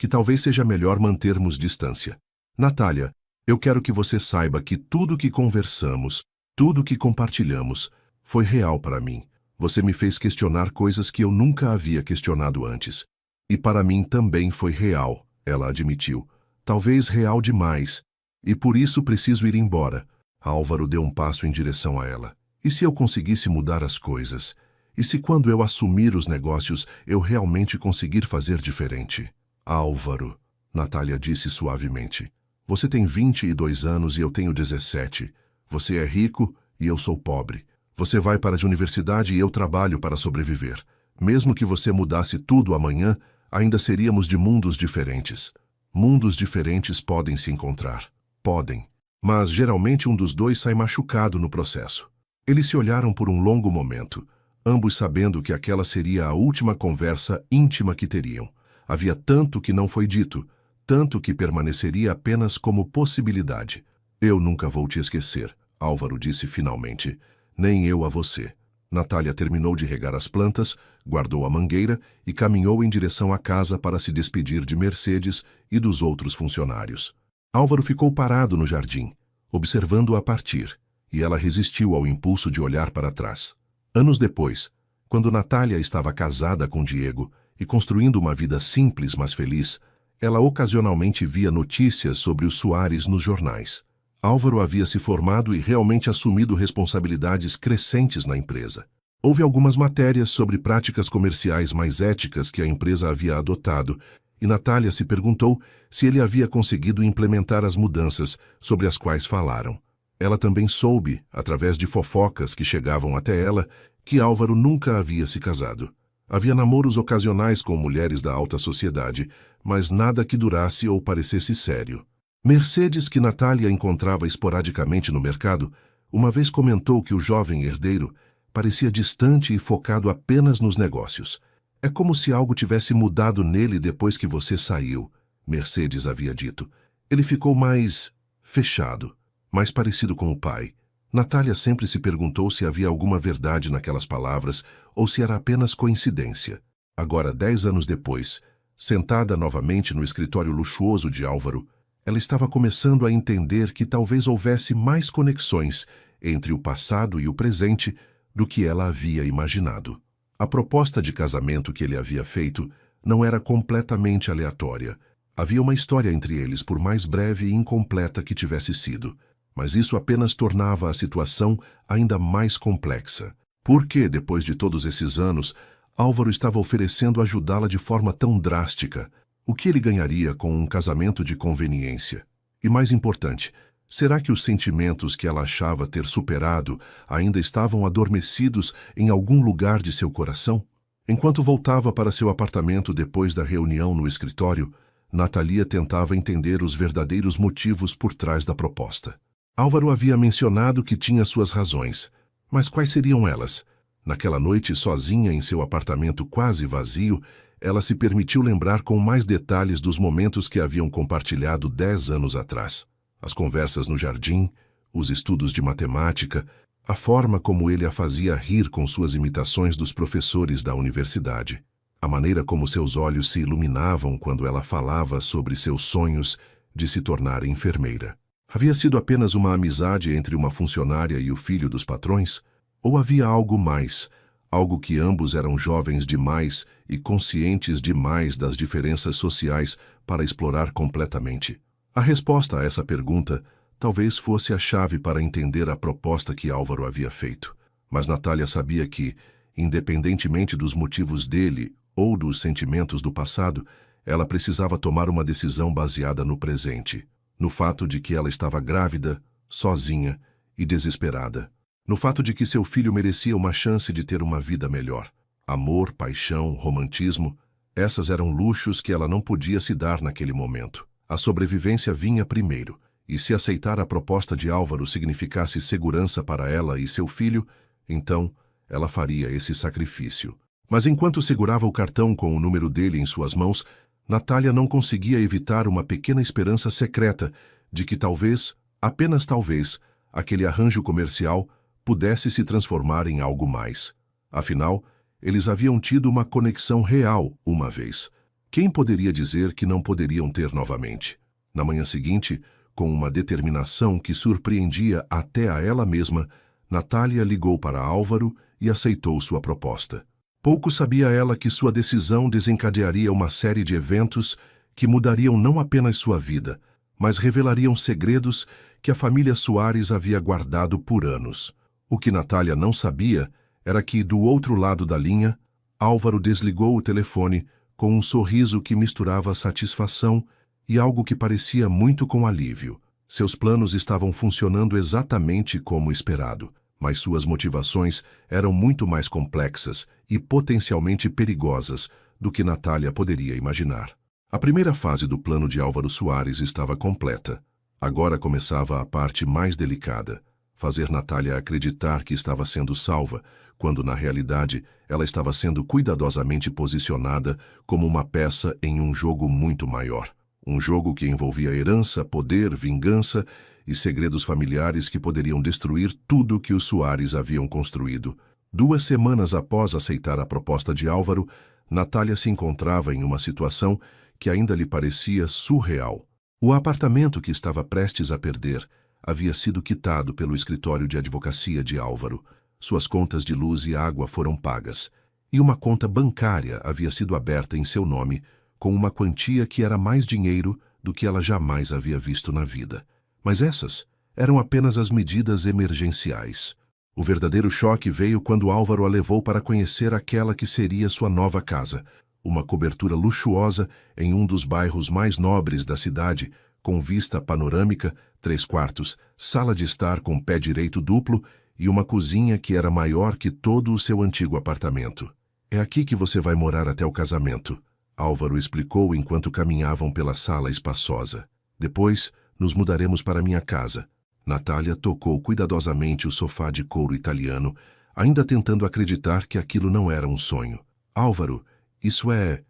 talvez seja melhor mantermos distância. Natália, eu quero que você saiba que tudo que conversamos, tudo que compartilhamos, foi real para mim. Você me fez questionar coisas que eu nunca havia questionado antes. E para mim também foi real, ela admitiu. Talvez real demais. E por isso preciso ir embora. Álvaro deu um passo em direção a ela. E se eu conseguisse mudar as coisas? E se quando eu assumir os negócios, eu realmente conseguir fazer diferente? Álvaro, Natália disse suavemente. Você tem 22 anos e eu tenho 17. Você é rico e eu sou pobre. Você vai para a universidade e eu trabalho para sobreviver. Mesmo que você mudasse tudo amanhã, ainda seríamos de mundos diferentes. Mundos diferentes podem se encontrar. Podem. Mas geralmente um dos dois sai machucado no processo. Eles se olharam por um longo momento, ambos sabendo que aquela seria a última conversa íntima que teriam. Havia tanto que não foi dito, tanto que permaneceria apenas como possibilidade. Eu nunca vou te esquecer, Álvaro disse finalmente. Nem eu a você. Natália terminou de regar as plantas, guardou a mangueira e caminhou em direção à casa para se despedir de Mercedes e dos outros funcionários. Álvaro ficou parado no jardim, observando-a partir, e ela resistiu ao impulso de olhar para trás. Anos depois, quando Natália estava casada com Diego e construindo uma vida simples, mas feliz, ela ocasionalmente via notícias sobre os Soares nos jornais. Álvaro havia se formado e realmente assumido responsabilidades crescentes na empresa. Houve algumas matérias sobre práticas comerciais mais éticas que a empresa havia adotado, e Natália se perguntou se ele havia conseguido implementar as mudanças sobre as quais falaram. Ela também soube, através de fofocas que chegavam até ela, que Álvaro nunca havia se casado. Havia namoros ocasionais com mulheres da alta sociedade, mas nada que durasse ou parecesse sério. Mercedes, que Natália encontrava esporadicamente no mercado, uma vez comentou que o jovem herdeiro parecia distante e focado apenas nos negócios. É como se algo tivesse mudado nele depois que você saiu, Mercedes havia dito. Ele ficou mais fechado, mais parecido com o pai. Natália sempre se perguntou se havia alguma verdade naquelas palavras ou se era apenas coincidência. Agora, 10 anos depois, sentada novamente no escritório luxuoso de Álvaro, ela estava começando a entender que talvez houvesse mais conexões entre o passado e o presente do que ela havia imaginado. A proposta de casamento que ele havia feito não era completamente aleatória. Havia uma história entre eles, por mais breve e incompleta que tivesse sido. Mas isso apenas tornava a situação ainda mais complexa. Por que, depois de todos esses anos, Álvaro estava oferecendo ajudá-la de forma tão drástica? O que ele ganharia com um casamento de conveniência? E mais importante, será que os sentimentos que ela achava ter superado ainda estavam adormecidos em algum lugar de seu coração? Enquanto voltava para seu apartamento depois da reunião no escritório, Natalia tentava entender os verdadeiros motivos por trás da proposta. Álvaro havia mencionado que tinha suas razões, mas quais seriam elas? Naquela noite, sozinha em seu apartamento quase vazio, ela se permitiu lembrar com mais detalhes dos momentos que haviam compartilhado 10 anos atrás. As conversas no jardim, os estudos de matemática, a forma como ele a fazia rir com suas imitações dos professores da universidade, a maneira como seus olhos se iluminavam quando ela falava sobre seus sonhos de se tornar enfermeira. Havia sido apenas uma amizade entre uma funcionária e o filho dos patrões? Ou havia algo mais, algo que ambos eram jovens demais e conscientes demais das diferenças sociais para explorar completamente? A resposta a essa pergunta talvez fosse a chave para entender a proposta que Álvaro havia feito. Mas Natália sabia que, independentemente dos motivos dele ou dos sentimentos do passado, ela precisava tomar uma decisão baseada no presente. No fato de que ela estava grávida, sozinha e desesperada. No fato de que seu filho merecia uma chance de ter uma vida melhor. Amor, paixão, romantismo, essas eram luxos que ela não podia se dar naquele momento. A sobrevivência vinha primeiro, e se aceitar a proposta de Álvaro significasse segurança para ela e seu filho, então ela faria esse sacrifício. Mas enquanto segurava o cartão com o número dele em suas mãos, Natália não conseguia evitar uma pequena esperança secreta de que talvez, apenas talvez, aquele arranjo comercial pudesse se transformar em algo mais. Afinal, eles haviam tido uma conexão real uma vez. Quem poderia dizer que não poderiam ter novamente? Na manhã seguinte, com uma determinação que surpreendia até a ela mesma, Natália ligou para Álvaro e aceitou sua proposta. Pouco sabia ela que sua decisão desencadearia uma série de eventos que mudariam não apenas sua vida, mas revelariam segredos que a família Soares havia guardado por anos. O que Natália não sabia era que, do outro lado da linha, Álvaro desligou o telefone com um sorriso que misturava satisfação e algo que parecia muito com alívio. Seus planos estavam funcionando exatamente como esperado, mas suas motivações eram muito mais complexas e potencialmente perigosas do que Natália poderia imaginar. A primeira fase do plano de Álvaro Soares estava completa. Agora começava a parte mais delicada: fazer Natália acreditar que estava sendo salva, quando na realidade ela estava sendo cuidadosamente posicionada como uma peça em um jogo muito maior. Um jogo que envolvia herança, poder, vingança e segredos familiares que poderiam destruir tudo que os Soares haviam construído. 2 semanas após aceitar a proposta de Álvaro, Natália se encontrava em uma situação que ainda lhe parecia surreal. O apartamento que estava prestes a perder havia sido quitado pelo escritório de advocacia de Álvaro. Suas contas de luz e água foram pagas, e uma conta bancária havia sido aberta em seu nome, com uma quantia que era mais dinheiro do que ela jamais havia visto na vida. Mas essas eram apenas as medidas emergenciais. O verdadeiro choque veio quando Álvaro a levou para conhecer aquela que seria sua nova casa, uma cobertura luxuosa em um dos bairros mais nobres da cidade, com vista panorâmica, 3 quartos, sala de estar com pé direito duplo e uma cozinha que era maior que todo o seu antigo apartamento. É aqui que você vai morar até o casamento, Álvaro explicou enquanto caminhavam pela sala espaçosa. Depois, nos mudaremos para minha casa. Natália tocou cuidadosamente o sofá de couro italiano, ainda tentando acreditar que aquilo não era um sonho. Álvaro, isso é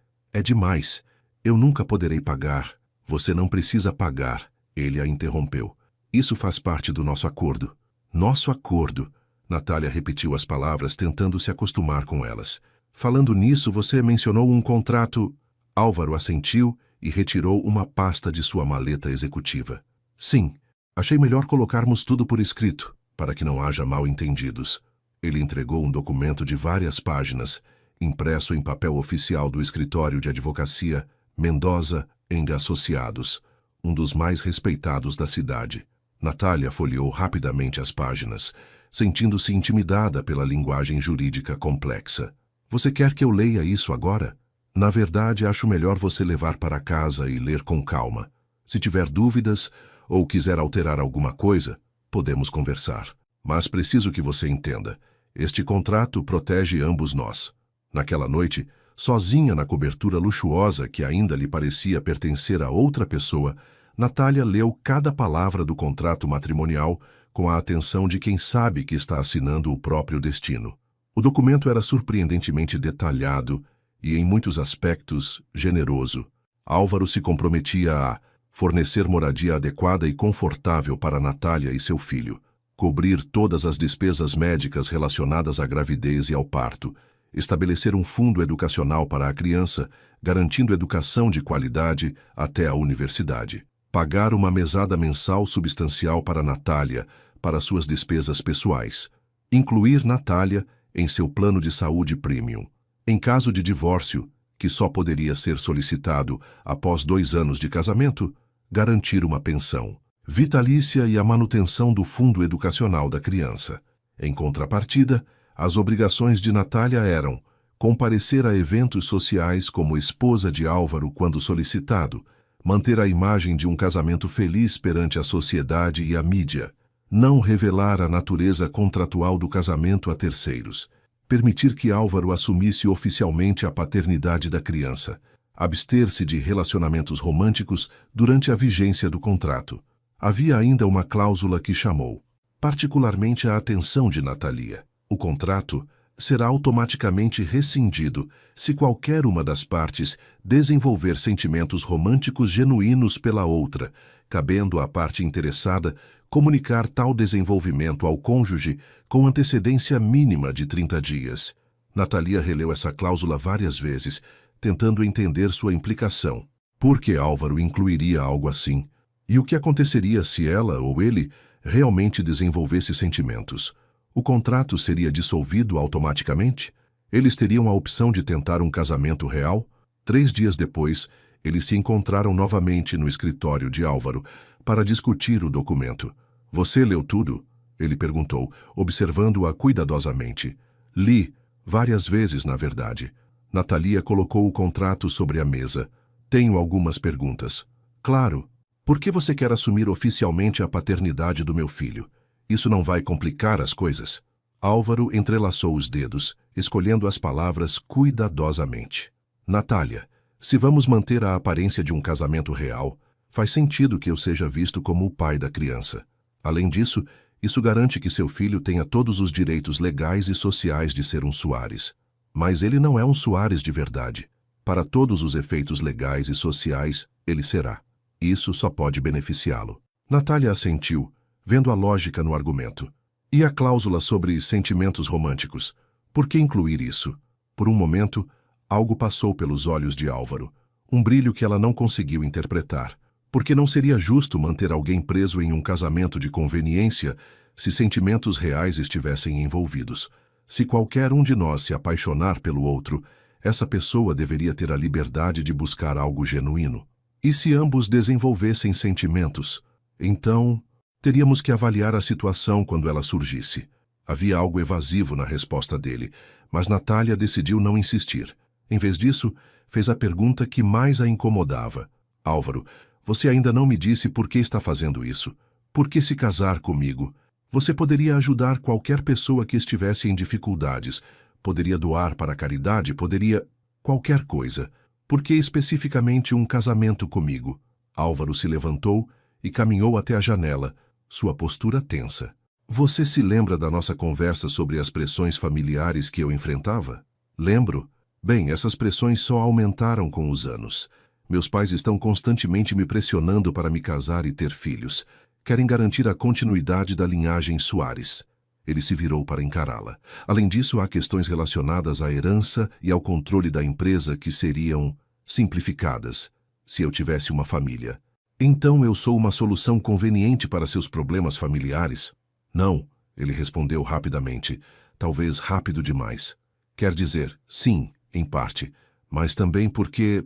demais. Eu nunca poderei pagar. Você não precisa pagar, ele a interrompeu. Isso faz parte do nosso acordo. Nosso acordo. Natália repetiu as palavras, tentando se acostumar com elas. Falando nisso, você mencionou um contrato. Álvaro assentiu e retirou uma pasta de sua maleta executiva. Sim, achei melhor colocarmos tudo por escrito, para que não haja mal-entendidos. Ele entregou um documento de várias páginas, impresso em papel oficial do escritório de advocacia Mendoza & Associados, um dos mais respeitados da cidade. Natália folheou rapidamente as páginas, sentindo-se intimidada pela linguagem jurídica complexa. Você quer que eu leia isso agora? Na verdade, acho melhor você levar para casa e ler com calma. Se tiver dúvidas ou quiser alterar alguma coisa, podemos conversar. Mas preciso que você entenda. Este contrato protege ambos nós. Naquela noite, sozinha na cobertura luxuosa que ainda lhe parecia pertencer a outra pessoa, Natália leu cada palavra do contrato matrimonial com a atenção de quem sabe que está assinando o próprio destino. O documento era surpreendentemente detalhado e, em muitos aspectos, generoso. Álvaro se comprometia a fornecer moradia adequada e confortável para Natália e seu filho, cobrir todas as despesas médicas relacionadas à gravidez e ao parto, estabelecer um fundo educacional para a criança, garantindo educação de qualidade até a universidade, pagar uma mesada mensal substancial para Natália, para suas despesas pessoais, incluir Natália em seu plano de saúde premium. Em caso de divórcio, que só poderia ser solicitado após 2 anos de casamento, garantir uma pensão vitalícia e a manutenção do fundo educacional da criança. Em contrapartida, as obrigações de Natália eram comparecer a eventos sociais como esposa de Álvaro quando solicitado, manter a imagem de um casamento feliz perante a sociedade e a mídia, não revelar a natureza contratual do casamento a terceiros, permitir que Álvaro assumisse oficialmente a paternidade da criança, abster-se de relacionamentos românticos durante a vigência do contrato. Havia ainda uma cláusula que chamou particularmente a atenção de Natália. O contrato será automaticamente rescindido se qualquer uma das partes desenvolver sentimentos românticos genuínos pela outra, cabendo à parte interessada comunicar tal desenvolvimento ao cônjuge com antecedência mínima de 30 dias. Natália releu essa cláusula várias vezes, tentando entender sua implicação. Por que Álvaro incluiria algo assim? E o que aconteceria se ela ou ele realmente desenvolvesse sentimentos? O contrato seria dissolvido automaticamente? Eles teriam a opção de tentar um casamento real? 3 dias depois, eles se encontraram novamente no escritório de Álvaro para discutir o documento. Você leu tudo? Ele perguntou, observando-a cuidadosamente. Li, várias vezes, na verdade. Natália colocou o contrato sobre a mesa. Tenho algumas perguntas. Claro. Por que você quer assumir oficialmente a paternidade do meu filho? Isso não vai complicar as coisas? Álvaro entrelaçou os dedos, escolhendo as palavras cuidadosamente. Natália, se vamos manter a aparência de um casamento real, faz sentido que eu seja visto como o pai da criança. Além disso, isso garante que seu filho tenha todos os direitos legais e sociais de ser um Soares. Mas ele não é um Soares de verdade. Para todos os efeitos legais e sociais, ele será. Isso só pode beneficiá-lo. Natália assentiu, vendo a lógica no argumento. E a cláusula sobre sentimentos românticos? Por que incluir isso? Por um momento, algo passou pelos olhos de Álvaro. Um brilho que ela não conseguiu interpretar. Porque não seria justo manter alguém preso em um casamento de conveniência se sentimentos reais estivessem envolvidos. Se qualquer um de nós se apaixonar pelo outro, essa pessoa deveria ter a liberdade de buscar algo genuíno. E se ambos desenvolvessem sentimentos, então teríamos que avaliar a situação quando ela surgisse. Havia algo evasivo na resposta dele, mas Natália decidiu não insistir. Em vez disso, fez a pergunta que mais a incomodava. Álvaro, você ainda não me disse por que está fazendo isso. Por que se casar comigo? Você poderia ajudar qualquer pessoa que estivesse em dificuldades. Poderia doar para a caridade, poderia... qualquer coisa. Por que especificamente um casamento comigo? Álvaro se levantou e caminhou até a janela, sua postura tensa. Você se lembra da nossa conversa sobre as pressões familiares que eu enfrentava? Lembro. Bem, essas pressões só aumentaram com os anos. Meus pais estão constantemente me pressionando para me casar e ter filhos. Querem garantir a continuidade da linhagem Soares. Ele se virou para encará-la. Além disso, há questões relacionadas à herança e ao controle da empresa que seriam simplificadas se eu tivesse uma família. Então eu sou uma solução conveniente para seus problemas familiares? Não, ele respondeu rapidamente. Talvez rápido demais. Quer dizer, sim, em parte, mas também porque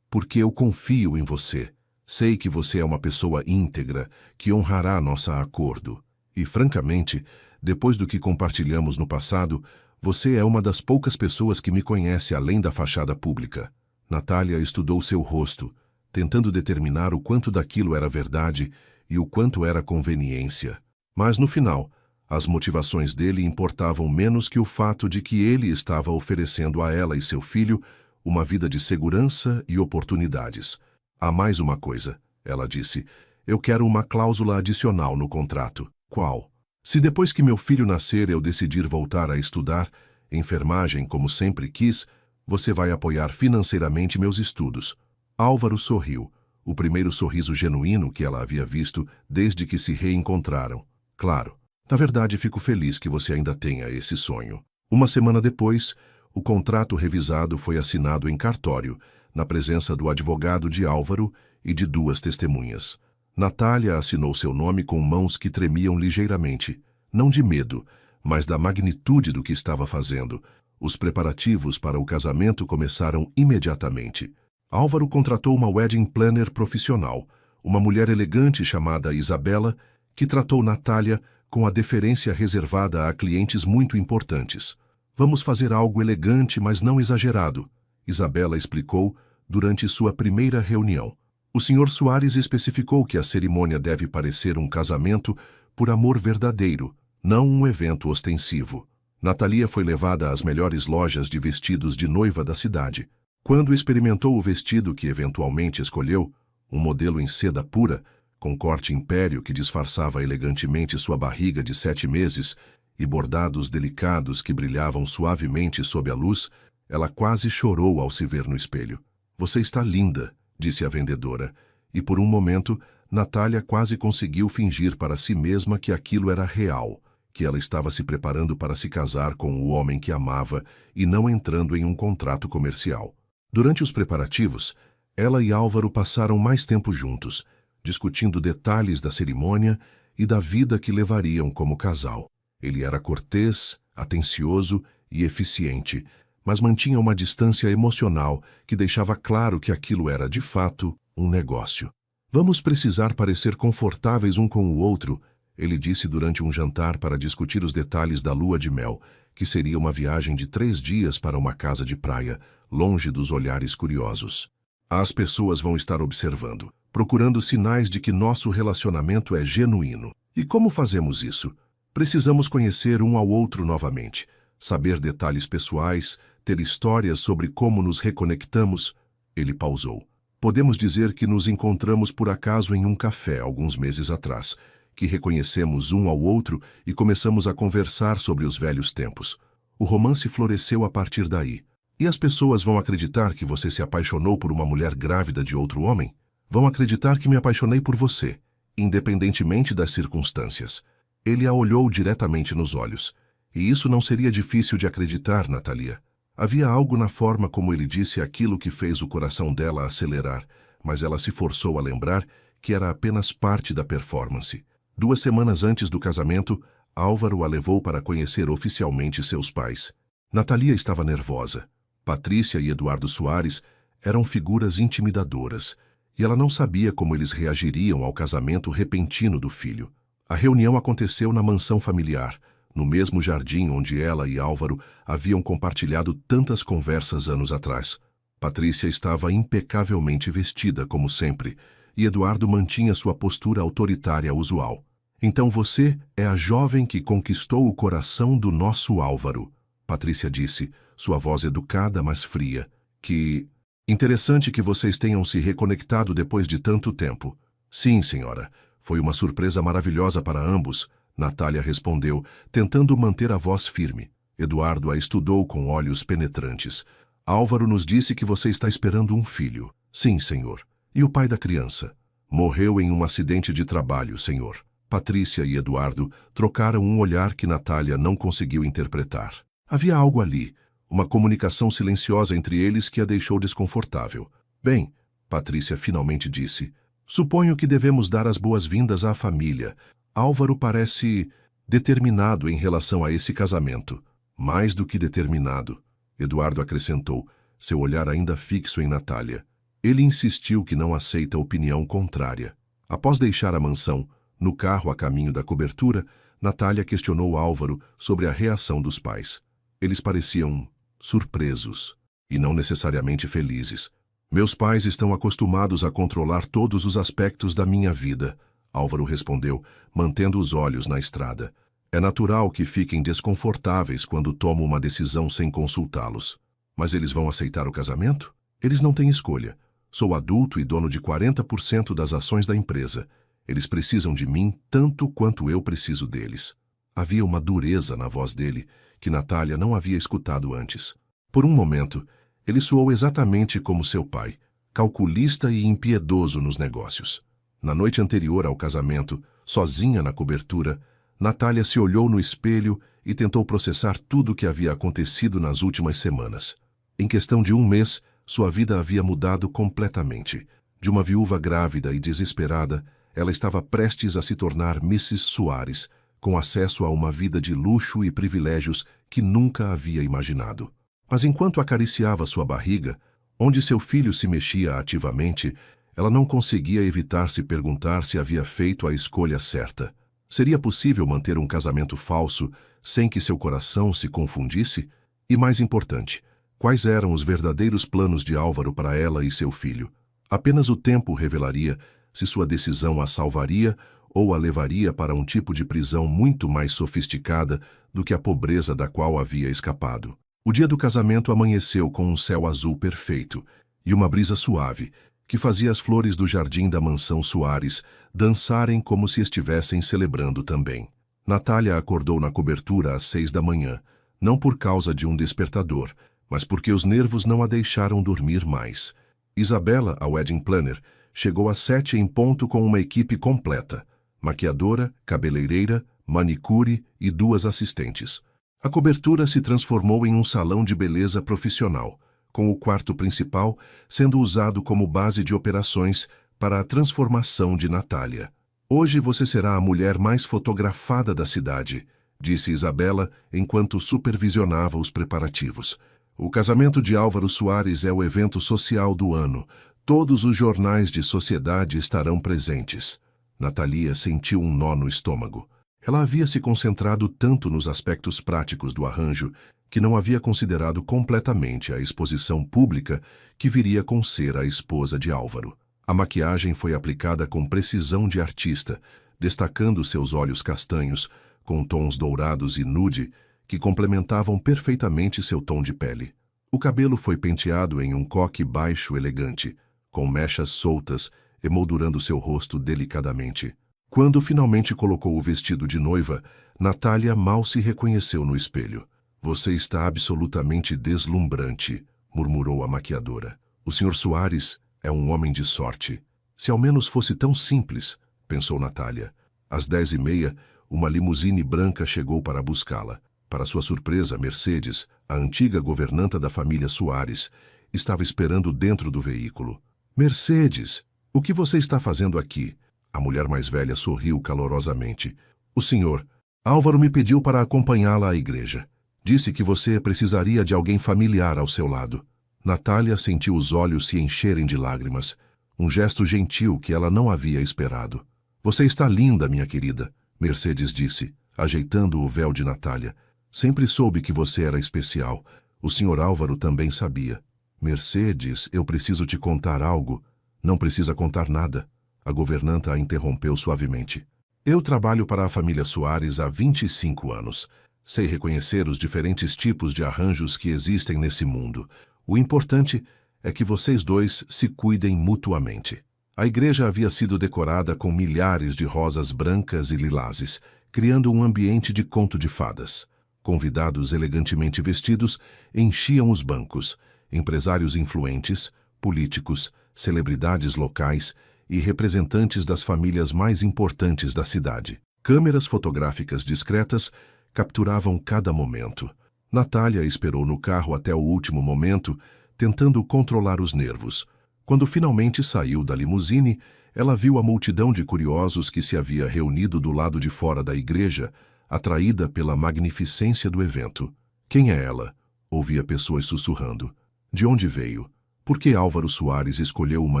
eu confio em você. Sei que você é uma pessoa íntegra, que honrará nosso acordo. E, francamente, depois do que compartilhamos no passado, você é uma das poucas pessoas que me conhece além da fachada pública. Natália estudou seu rosto, tentando determinar o quanto daquilo era verdade e o quanto era conveniência. Mas, no final, as motivações dele importavam menos que o fato de que ele estava oferecendo a ela e seu filho uma vida de segurança e oportunidades. Há mais uma coisa, ela disse. Eu quero uma cláusula adicional no contrato. Qual? Se depois que meu filho nascer eu decidir voltar a estudar enfermagem como sempre quis, você vai apoiar financeiramente meus estudos. Álvaro sorriu, o primeiro sorriso genuíno que ela havia visto desde que se reencontraram. Claro, na verdade fico feliz que você ainda tenha esse sonho. Uma semana depois, o contrato revisado foi assinado em cartório, na presença do advogado de Álvaro e de 2 testemunhas. Natália assinou seu nome com mãos que tremiam ligeiramente, não de medo, mas da magnitude do que estava fazendo. Os preparativos para o casamento começaram imediatamente. Álvaro contratou uma wedding planner profissional, uma mulher elegante chamada Isabela, que tratou Natália com a deferência reservada a clientes muito importantes. Vamos fazer algo elegante, mas não exagerado, Isabela explicou durante sua primeira reunião. O Sr. Soares especificou que a cerimônia deve parecer um casamento por amor verdadeiro, não um evento ostensivo. Natalia foi levada às melhores lojas de vestidos de noiva da cidade. Quando experimentou o vestido que eventualmente escolheu, um modelo em seda pura, com corte império que disfarçava elegantemente sua barriga de 7 meses e bordados delicados que brilhavam suavemente sob a luz, ela quase chorou ao se ver no espelho. Você está linda, disse a vendedora, e por um momento, Natália quase conseguiu fingir para si mesma que aquilo era real, que ela estava se preparando para se casar com o homem que amava e não entrando em um contrato comercial. Durante os preparativos, ela e Álvaro passaram mais tempo juntos, discutindo detalhes da cerimônia e da vida que levariam como casal. Ele era cortês, atencioso e eficiente, mas mantinha uma distância emocional que deixava claro que aquilo era, de fato, um negócio. Vamos precisar parecer confortáveis um com o outro, ele disse durante um jantar para discutir os detalhes da lua de mel, que seria uma viagem de 3 dias para uma casa de praia, longe dos olhares curiosos. As pessoas vão estar observando, procurando sinais de que nosso relacionamento é genuíno. E como fazemos isso? Precisamos conhecer um ao outro novamente, saber detalhes pessoais, ter histórias sobre como nos reconectamos. Ele pausou. Podemos dizer que nos encontramos por acaso em um café alguns meses atrás, que reconhecemos um ao outro e começamos a conversar sobre os velhos tempos. O romance floresceu a partir daí. E as pessoas vão acreditar que você se apaixonou por uma mulher grávida de outro homem? Vão acreditar que me apaixonei por você, independentemente das circunstâncias. Ele a olhou diretamente nos olhos. E isso não seria difícil de acreditar, Natalia. Havia algo na forma como ele disse aquilo que fez o coração dela acelerar, mas ela se forçou a lembrar que era apenas parte da performance. 2 semanas antes do casamento, Álvaro a levou para conhecer oficialmente seus pais. Natalia estava nervosa. Patrícia e Eduardo Soares eram figuras intimidadoras, e ela não sabia como eles reagiriam ao casamento repentino do filho. A reunião aconteceu na mansão familiar, no mesmo jardim onde ela e Álvaro haviam compartilhado tantas conversas anos atrás. Patrícia estava impecavelmente vestida, como sempre, e Eduardo mantinha sua postura autoritária usual. Então você é a jovem que conquistou o coração do nosso Álvaro, Patrícia disse, sua voz educada, mas fria. Que interessante que vocês tenham se reconectado depois de tanto tempo. Sim, senhora. Foi uma surpresa maravilhosa para ambos, Natália respondeu, tentando manter a voz firme. Eduardo a estudou com olhos penetrantes. Álvaro nos disse que você está esperando um filho. Sim, senhor. E o pai da criança? Morreu em um acidente de trabalho, senhor. Patrícia e Eduardo trocaram um olhar que Natália não conseguiu interpretar. Havia algo ali, uma comunicação silenciosa entre eles que a deixou desconfortável. Bem, Patrícia finalmente disse, suponho que devemos dar as boas-vindas à família. Álvaro parece determinado em relação a esse casamento. Mais do que determinado, Eduardo acrescentou, seu olhar ainda fixo em Natália. Ele insistiu que não aceita opinião contrária. Após deixar a mansão, no carro a caminho da cobertura, Natália questionou Álvaro sobre a reação dos pais. Eles pareciam surpresos e não necessariamente felizes. Meus pais estão acostumados a controlar todos os aspectos da minha vida, Álvaro respondeu, mantendo os olhos na estrada. É natural que fiquem desconfortáveis quando tomo uma decisão sem consultá-los. Mas eles vão aceitar o casamento? Eles não têm escolha. Sou adulto e dono de 40% das ações da empresa. Eles precisam de mim tanto quanto eu preciso deles. Havia uma dureza na voz dele que Natália não havia escutado antes. Por um momento, ele soou exatamente como seu pai, calculista e impiedoso nos negócios. Na noite anterior ao casamento, sozinha na cobertura, Natália se olhou no espelho e tentou processar tudo o que havia acontecido nas últimas semanas. Em questão de um mês, sua vida havia mudado completamente. De uma viúva grávida e desesperada, ela estava prestes a se tornar Mrs. Soares, com acesso a uma vida de luxo e privilégios que nunca havia imaginado. Mas enquanto acariciava sua barriga, onde seu filho se mexia ativamente, ela não conseguia evitar se perguntar se havia feito a escolha certa. Seria possível manter um casamento falso sem que seu coração se confundisse? E mais importante, quais eram os verdadeiros planos de Álvaro para ela e seu filho? Apenas o tempo revelaria se sua decisão a salvaria ou a levaria para um tipo de prisão muito mais sofisticada do que a pobreza da qual havia escapado. O dia do casamento amanheceu com um céu azul perfeito e uma brisa suave que fazia as flores do jardim da mansão Soares dançarem como se estivessem celebrando também. Natália acordou na cobertura às 6 da manhã, não por causa de um despertador, mas porque os nervos não a deixaram dormir mais. Isabela, a wedding planner, chegou às 7 em ponto com uma equipe completa, maquiadora, cabeleireira, manicure e 2 assistentes. A cobertura se transformou em um salão de beleza profissional, com o quarto principal sendo usado como base de operações para a transformação de Natália. Hoje você será a mulher mais fotografada da cidade, disse Isabela enquanto supervisionava os preparativos. O casamento de Álvaro Soares é o evento social do ano. Todos os jornais de sociedade estarão presentes. Natalia sentiu um nó no estômago. Ela havia se concentrado tanto nos aspectos práticos do arranjo que não havia considerado completamente a exposição pública que viria com ser a esposa de Álvaro. A maquiagem foi aplicada com precisão de artista, destacando seus olhos castanhos, com tons dourados e nude, que complementavam perfeitamente seu tom de pele. O cabelo foi penteado em um coque baixo elegante, com mechas soltas, emoldurando seu rosto delicadamente. Quando finalmente colocou o vestido de noiva, Natália mal se reconheceu no espelho. Você está absolutamente deslumbrante, murmurou a maquiadora. O Sr. Soares é um homem de sorte. Se ao menos fosse tão simples, pensou Natália. Às 10h30, uma limusine branca chegou para buscá-la. Para sua surpresa, Mercedes, a antiga governanta da família Soares, estava esperando dentro do veículo. Mercedes, O que você está fazendo aqui? A mulher mais velha sorriu calorosamente. O senhor, Álvaro me pediu para acompanhá-la à igreja. Disse que você precisaria de alguém familiar ao seu lado. Natália sentiu os olhos se encherem de lágrimas. Um gesto gentil que ela não havia esperado. Você está linda, minha querida, Mercedes disse, ajeitando o véu de Natália. Sempre soube que você era especial. O senhor Álvaro também sabia. Mercedes, eu preciso te contar algo. Não precisa contar nada. A governanta a interrompeu suavemente. Eu trabalho para a família Soares há 25 anos. Sei reconhecer os diferentes tipos de arranjos que existem nesse mundo. O importante é que vocês dois se cuidem mutuamente. A igreja havia sido decorada com milhares de rosas brancas e lilazes, criando um ambiente de conto de fadas. Convidados elegantemente vestidos enchiam os bancos, empresários influentes, políticos, celebridades locais e representantes das famílias mais importantes da cidade. Câmeras fotográficas discretas capturavam cada momento. Natália esperou no carro até o último momento, tentando controlar os nervos. Quando finalmente saiu da limusine, ela viu a multidão de curiosos que se havia reunido do lado de fora da igreja, atraída pela magnificência do evento. Quem é ela? Ouvia pessoas sussurrando. De onde veio? Por que Álvaro Soares escolheu uma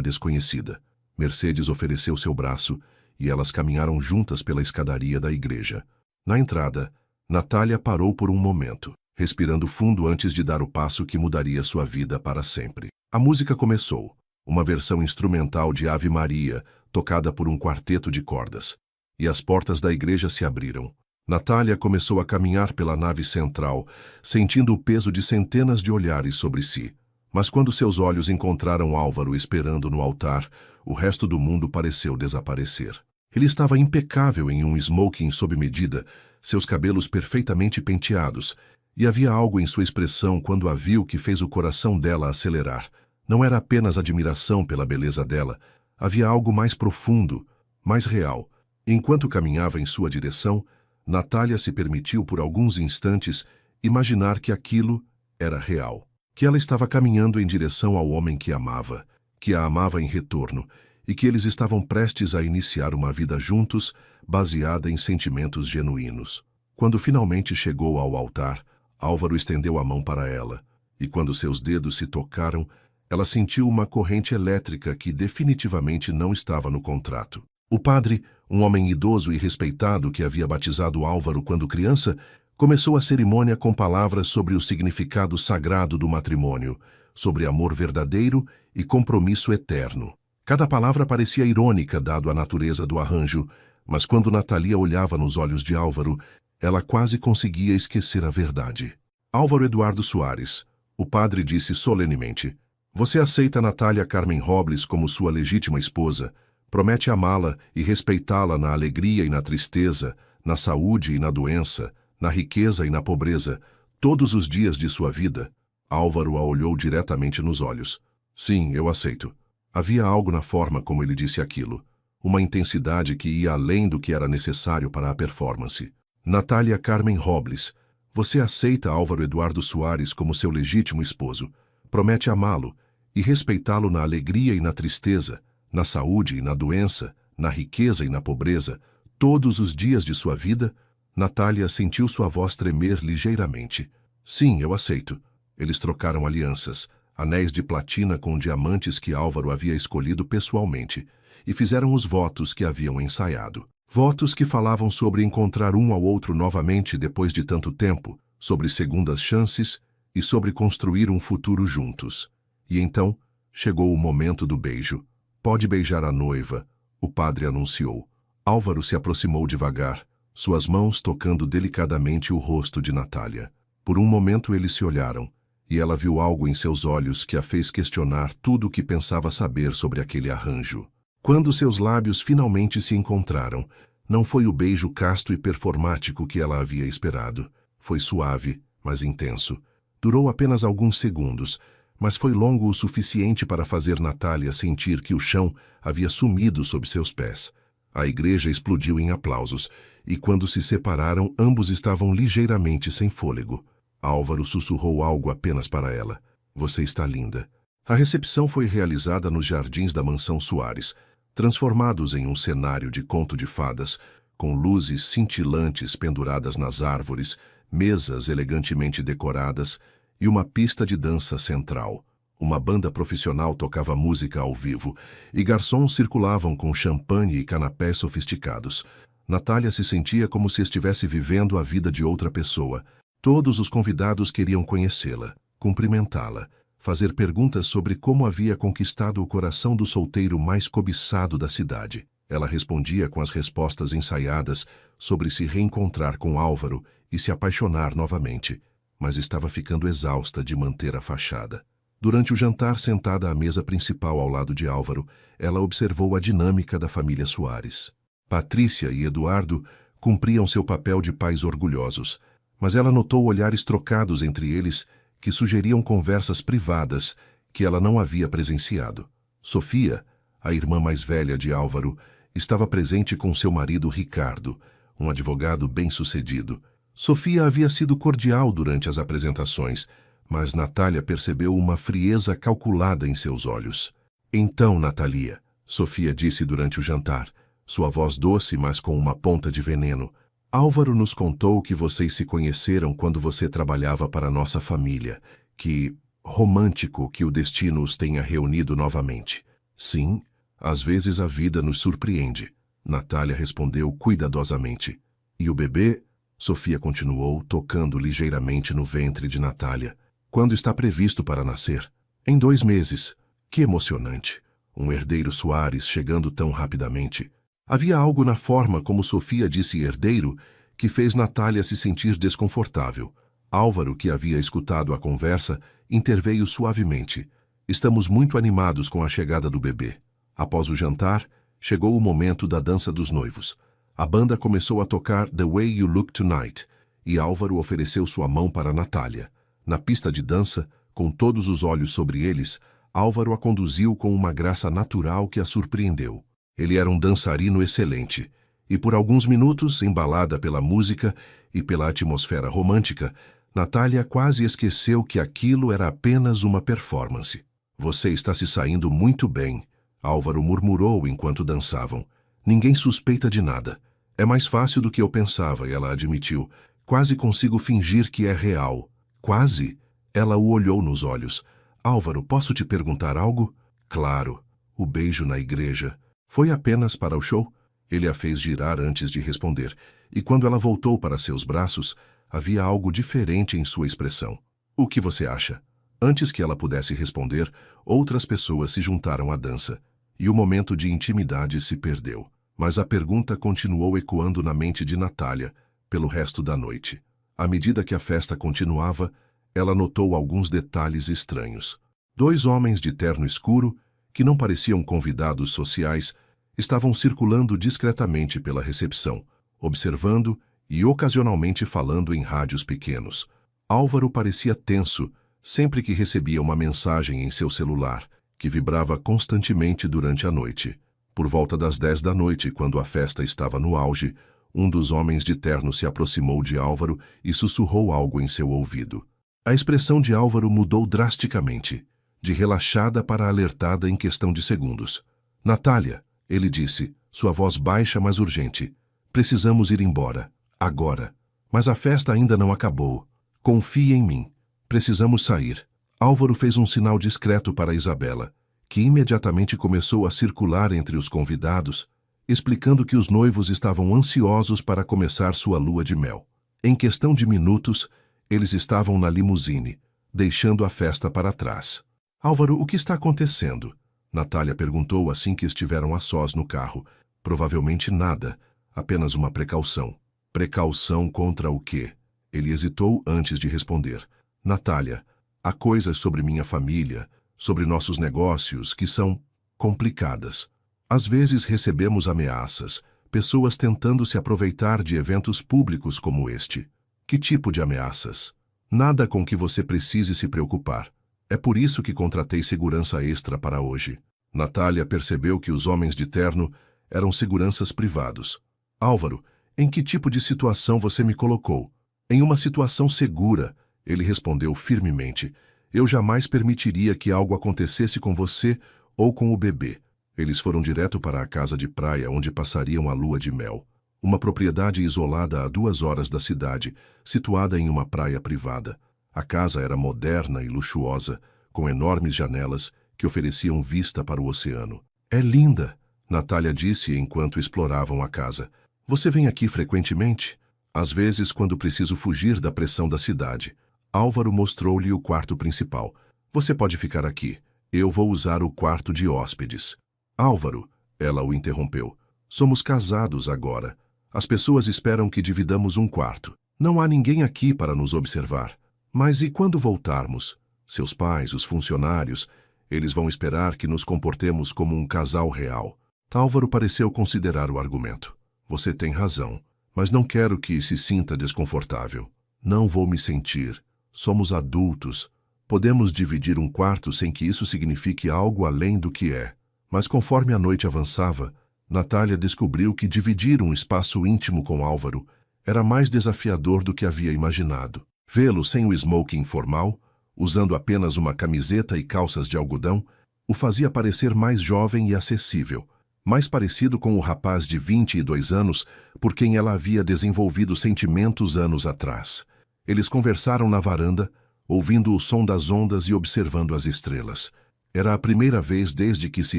desconhecida? Mercedes ofereceu seu braço e elas caminharam juntas pela escadaria da igreja. Na entrada, Natália parou por um momento, respirando fundo antes de dar o passo que mudaria sua vida para sempre. A música começou, uma versão instrumental de Ave Maria, tocada por um quarteto de cordas. E as portas da igreja se abriram. Natália começou a caminhar pela nave central, sentindo o peso de centenas de olhares sobre si. Mas quando seus olhos encontraram Álvaro esperando no altar, o resto do mundo pareceu desaparecer. Ele estava impecável em um smoking sob medida, seus cabelos perfeitamente penteados, e havia algo em sua expressão quando a viu que fez o coração dela acelerar. Não era apenas admiração pela beleza dela, havia algo mais profundo, mais real. Enquanto caminhava em sua direção, Natália se permitiu por alguns instantes imaginar que aquilo era real. Que ela estava caminhando em direção ao homem que amava, que a amava em retorno, e que eles estavam prestes a iniciar uma vida juntos, baseada em sentimentos genuínos. Quando finalmente chegou ao altar, Álvaro estendeu a mão para ela, e quando seus dedos se tocaram, ela sentiu uma corrente elétrica que definitivamente não estava no contrato. O padre, um homem idoso e respeitado que havia batizado Álvaro quando criança, começou a cerimônia com palavras sobre o significado sagrado do matrimônio, sobre amor verdadeiro e compromisso eterno. Cada palavra parecia irônica dado a natureza do arranjo, mas quando Natália olhava nos olhos de Álvaro, ela quase conseguia esquecer a verdade. Álvaro Eduardo Soares, o padre disse solenemente, você aceita Natália Carmen Robles como sua legítima esposa, promete amá-la e respeitá-la na alegria e na tristeza, na saúde e na doença, na riqueza e na pobreza, todos os dias de sua vida. Álvaro a olhou diretamente nos olhos. Sim, eu aceito. Havia algo na forma como ele disse aquilo, uma intensidade que ia além do que era necessário para a performance. Natália Carmen Robles, você aceita Álvaro Eduardo Soares como seu legítimo esposo, promete amá-lo e respeitá-lo na alegria e na tristeza, na saúde e na doença, na riqueza e na pobreza, todos os dias de sua vida? Natália sentiu sua voz tremer ligeiramente. Sim, eu aceito. Eles trocaram alianças, anéis de platina com diamantes que Álvaro havia escolhido pessoalmente, e fizeram os votos que haviam ensaiado. Votos que falavam sobre encontrar um ao outro novamente depois de tanto tempo, sobre segundas chances e sobre construir um futuro juntos. E então, chegou o momento do beijo. Pode beijar a noiva, o padre anunciou. Álvaro se aproximou devagar, suas mãos tocando delicadamente o rosto de Natália. Por um momento eles se olharam, e ela viu algo em seus olhos que a fez questionar tudo o que pensava saber sobre aquele arranjo. Quando seus lábios finalmente se encontraram, não foi o beijo casto e performático que ela havia esperado. Foi suave, mas intenso. Durou apenas alguns segundos, mas foi longo o suficiente para fazer Natália sentir que o chão havia sumido sob seus pés. A igreja explodiu em aplausos, e quando se separaram, ambos estavam ligeiramente sem fôlego. Álvaro sussurrou algo apenas para ela. Você está linda. A recepção foi realizada nos jardins da Mansão Soares, transformados em um cenário de conto de fadas, com luzes cintilantes penduradas nas árvores, mesas elegantemente decoradas e uma pista de dança central. Uma banda profissional tocava música ao vivo e garçons circulavam com champanhe e canapés sofisticados. Natália se sentia como se estivesse vivendo a vida de outra pessoa. Todos os convidados queriam conhecê-la, cumprimentá-la, fazer perguntas sobre como havia conquistado o coração do solteiro mais cobiçado da cidade. Ela respondia com as respostas ensaiadas sobre se reencontrar com Álvaro e se apaixonar novamente, mas estava ficando exausta de manter a fachada. Durante o jantar, sentada à mesa principal ao lado de Álvaro, ela observou a dinâmica da família Soares. Patrícia e Eduardo cumpriam seu papel de pais orgulhosos, mas ela notou olhares trocados entre eles que sugeriam conversas privadas que ela não havia presenciado. Sofia, a irmã mais velha de Álvaro, estava presente com seu marido Ricardo, um advogado bem-sucedido. Sofia havia sido cordial durante as apresentações, mas Natália percebeu uma frieza calculada em seus olhos. Então, Natalia, Sofia disse durante o jantar, sua voz doce, mas com uma ponta de veneno, Álvaro nos contou que vocês se conheceram quando você trabalhava para nossa família, que romântico que o destino os tenha reunido novamente. Sim, às vezes a vida nos surpreende, Natália respondeu cuidadosamente. E o bebê? Sofia continuou, tocando ligeiramente no ventre de Natália. Quando está previsto para nascer? Em 2 meses. Que emocionante! Um herdeiro Soares chegando tão rapidamente. Havia algo na forma como Sofia disse herdeiro que fez Natália se sentir desconfortável. Álvaro, que havia escutado a conversa, interveio suavemente. Estamos muito animados com a chegada do bebê. Após o jantar, chegou o momento da dança dos noivos. A banda começou a tocar The Way You Look Tonight e Álvaro ofereceu sua mão para Natália. Na pista de dança, com todos os olhos sobre eles, Álvaro a conduziu com uma graça natural que a surpreendeu. Ele era um dançarino excelente, e por alguns minutos, embalada pela música e pela atmosfera romântica, Natália quase esqueceu que aquilo era apenas uma performance. Você está se saindo muito bem, Álvaro murmurou enquanto dançavam. Ninguém suspeita de nada. É mais fácil do que eu pensava, ela admitiu. Quase consigo fingir que é real. Quase? Ela o olhou nos olhos. Álvaro, posso te perguntar algo? Claro. O beijo na igreja. Foi apenas para o show? Ele a fez girar antes de responder, e quando ela voltou para seus braços, havia algo diferente em sua expressão. O que você acha? Antes que ela pudesse responder, outras pessoas se juntaram à dança, e o momento de intimidade se perdeu. Mas a pergunta continuou ecoando na mente de Natália pelo resto da noite. À medida que a festa continuava, ela notou alguns detalhes estranhos. 2 homens de terno escuro, que não pareciam convidados sociais, estavam circulando discretamente pela recepção, observando e ocasionalmente falando em rádios pequenos. Álvaro parecia tenso sempre que recebia uma mensagem em seu celular, que vibrava constantemente durante a noite. Por volta das 10 da noite, quando a festa estava no auge, um dos homens de terno se aproximou de Álvaro e sussurrou algo em seu ouvido. A expressão de Álvaro mudou drasticamente, de relaxada para alertada em questão de segundos. Natália, ele disse, sua voz baixa mas urgente. Precisamos ir embora, agora. Mas a festa ainda não acabou. Confie em mim. Precisamos sair. Álvaro fez um sinal discreto para Isabela, que imediatamente começou a circular entre os convidados, explicando que os noivos estavam ansiosos para começar sua lua de mel. Em questão de minutos, eles estavam na limusine, deixando a festa para trás. Álvaro, o que está acontecendo? Natália perguntou assim que estiveram a sós no carro. Provavelmente nada, apenas uma precaução. Precaução contra o quê? Ele hesitou antes de responder. Natália, há coisas sobre minha família, sobre nossos negócios que são complicadas. Às vezes recebemos ameaças, pessoas tentando se aproveitar de eventos públicos como este. Que tipo de ameaças? Nada com que você precise se preocupar. É por isso que contratei segurança extra para hoje. Natália percebeu que os homens de terno eram seguranças privados. Álvaro, em que tipo de situação você me colocou? Em uma situação segura, ele respondeu firmemente. Eu jamais permitiria que algo acontecesse com você ou com o bebê. Eles foram direto para a casa de praia onde passariam a lua de mel. Uma propriedade isolada a 2 horas da cidade, situada em uma praia privada. A casa era moderna e luxuosa, com enormes janelas que ofereciam vista para o oceano. É linda, Natália disse enquanto exploravam a casa. Você vem aqui frequentemente? Às vezes, quando preciso fugir da pressão da cidade. Álvaro mostrou-lhe o quarto principal. Você pode ficar aqui. Eu vou usar o quarto de hóspedes. Álvaro, ela o interrompeu. Somos casados agora. As pessoas esperam que dividamos um quarto. Não há ninguém aqui para nos observar. Mas e quando voltarmos? Seus pais, os funcionários, eles vão esperar que nos comportemos como um casal real. Álvaro pareceu considerar o argumento. Você tem razão, mas não quero que se sinta desconfortável. Não vou me sentir. Somos adultos. Podemos dividir um quarto sem que isso signifique algo além do que é. Mas conforme a noite avançava, Natália descobriu que dividir um espaço íntimo com Álvaro era mais desafiador do que havia imaginado. Vê-lo sem o smoking formal, usando apenas uma camiseta e calças de algodão, o fazia parecer mais jovem e acessível, mais parecido com o rapaz de 22 anos por quem ela havia desenvolvido sentimentos anos atrás. Eles conversaram na varanda, ouvindo o som das ondas e observando as estrelas. Era a primeira vez desde que se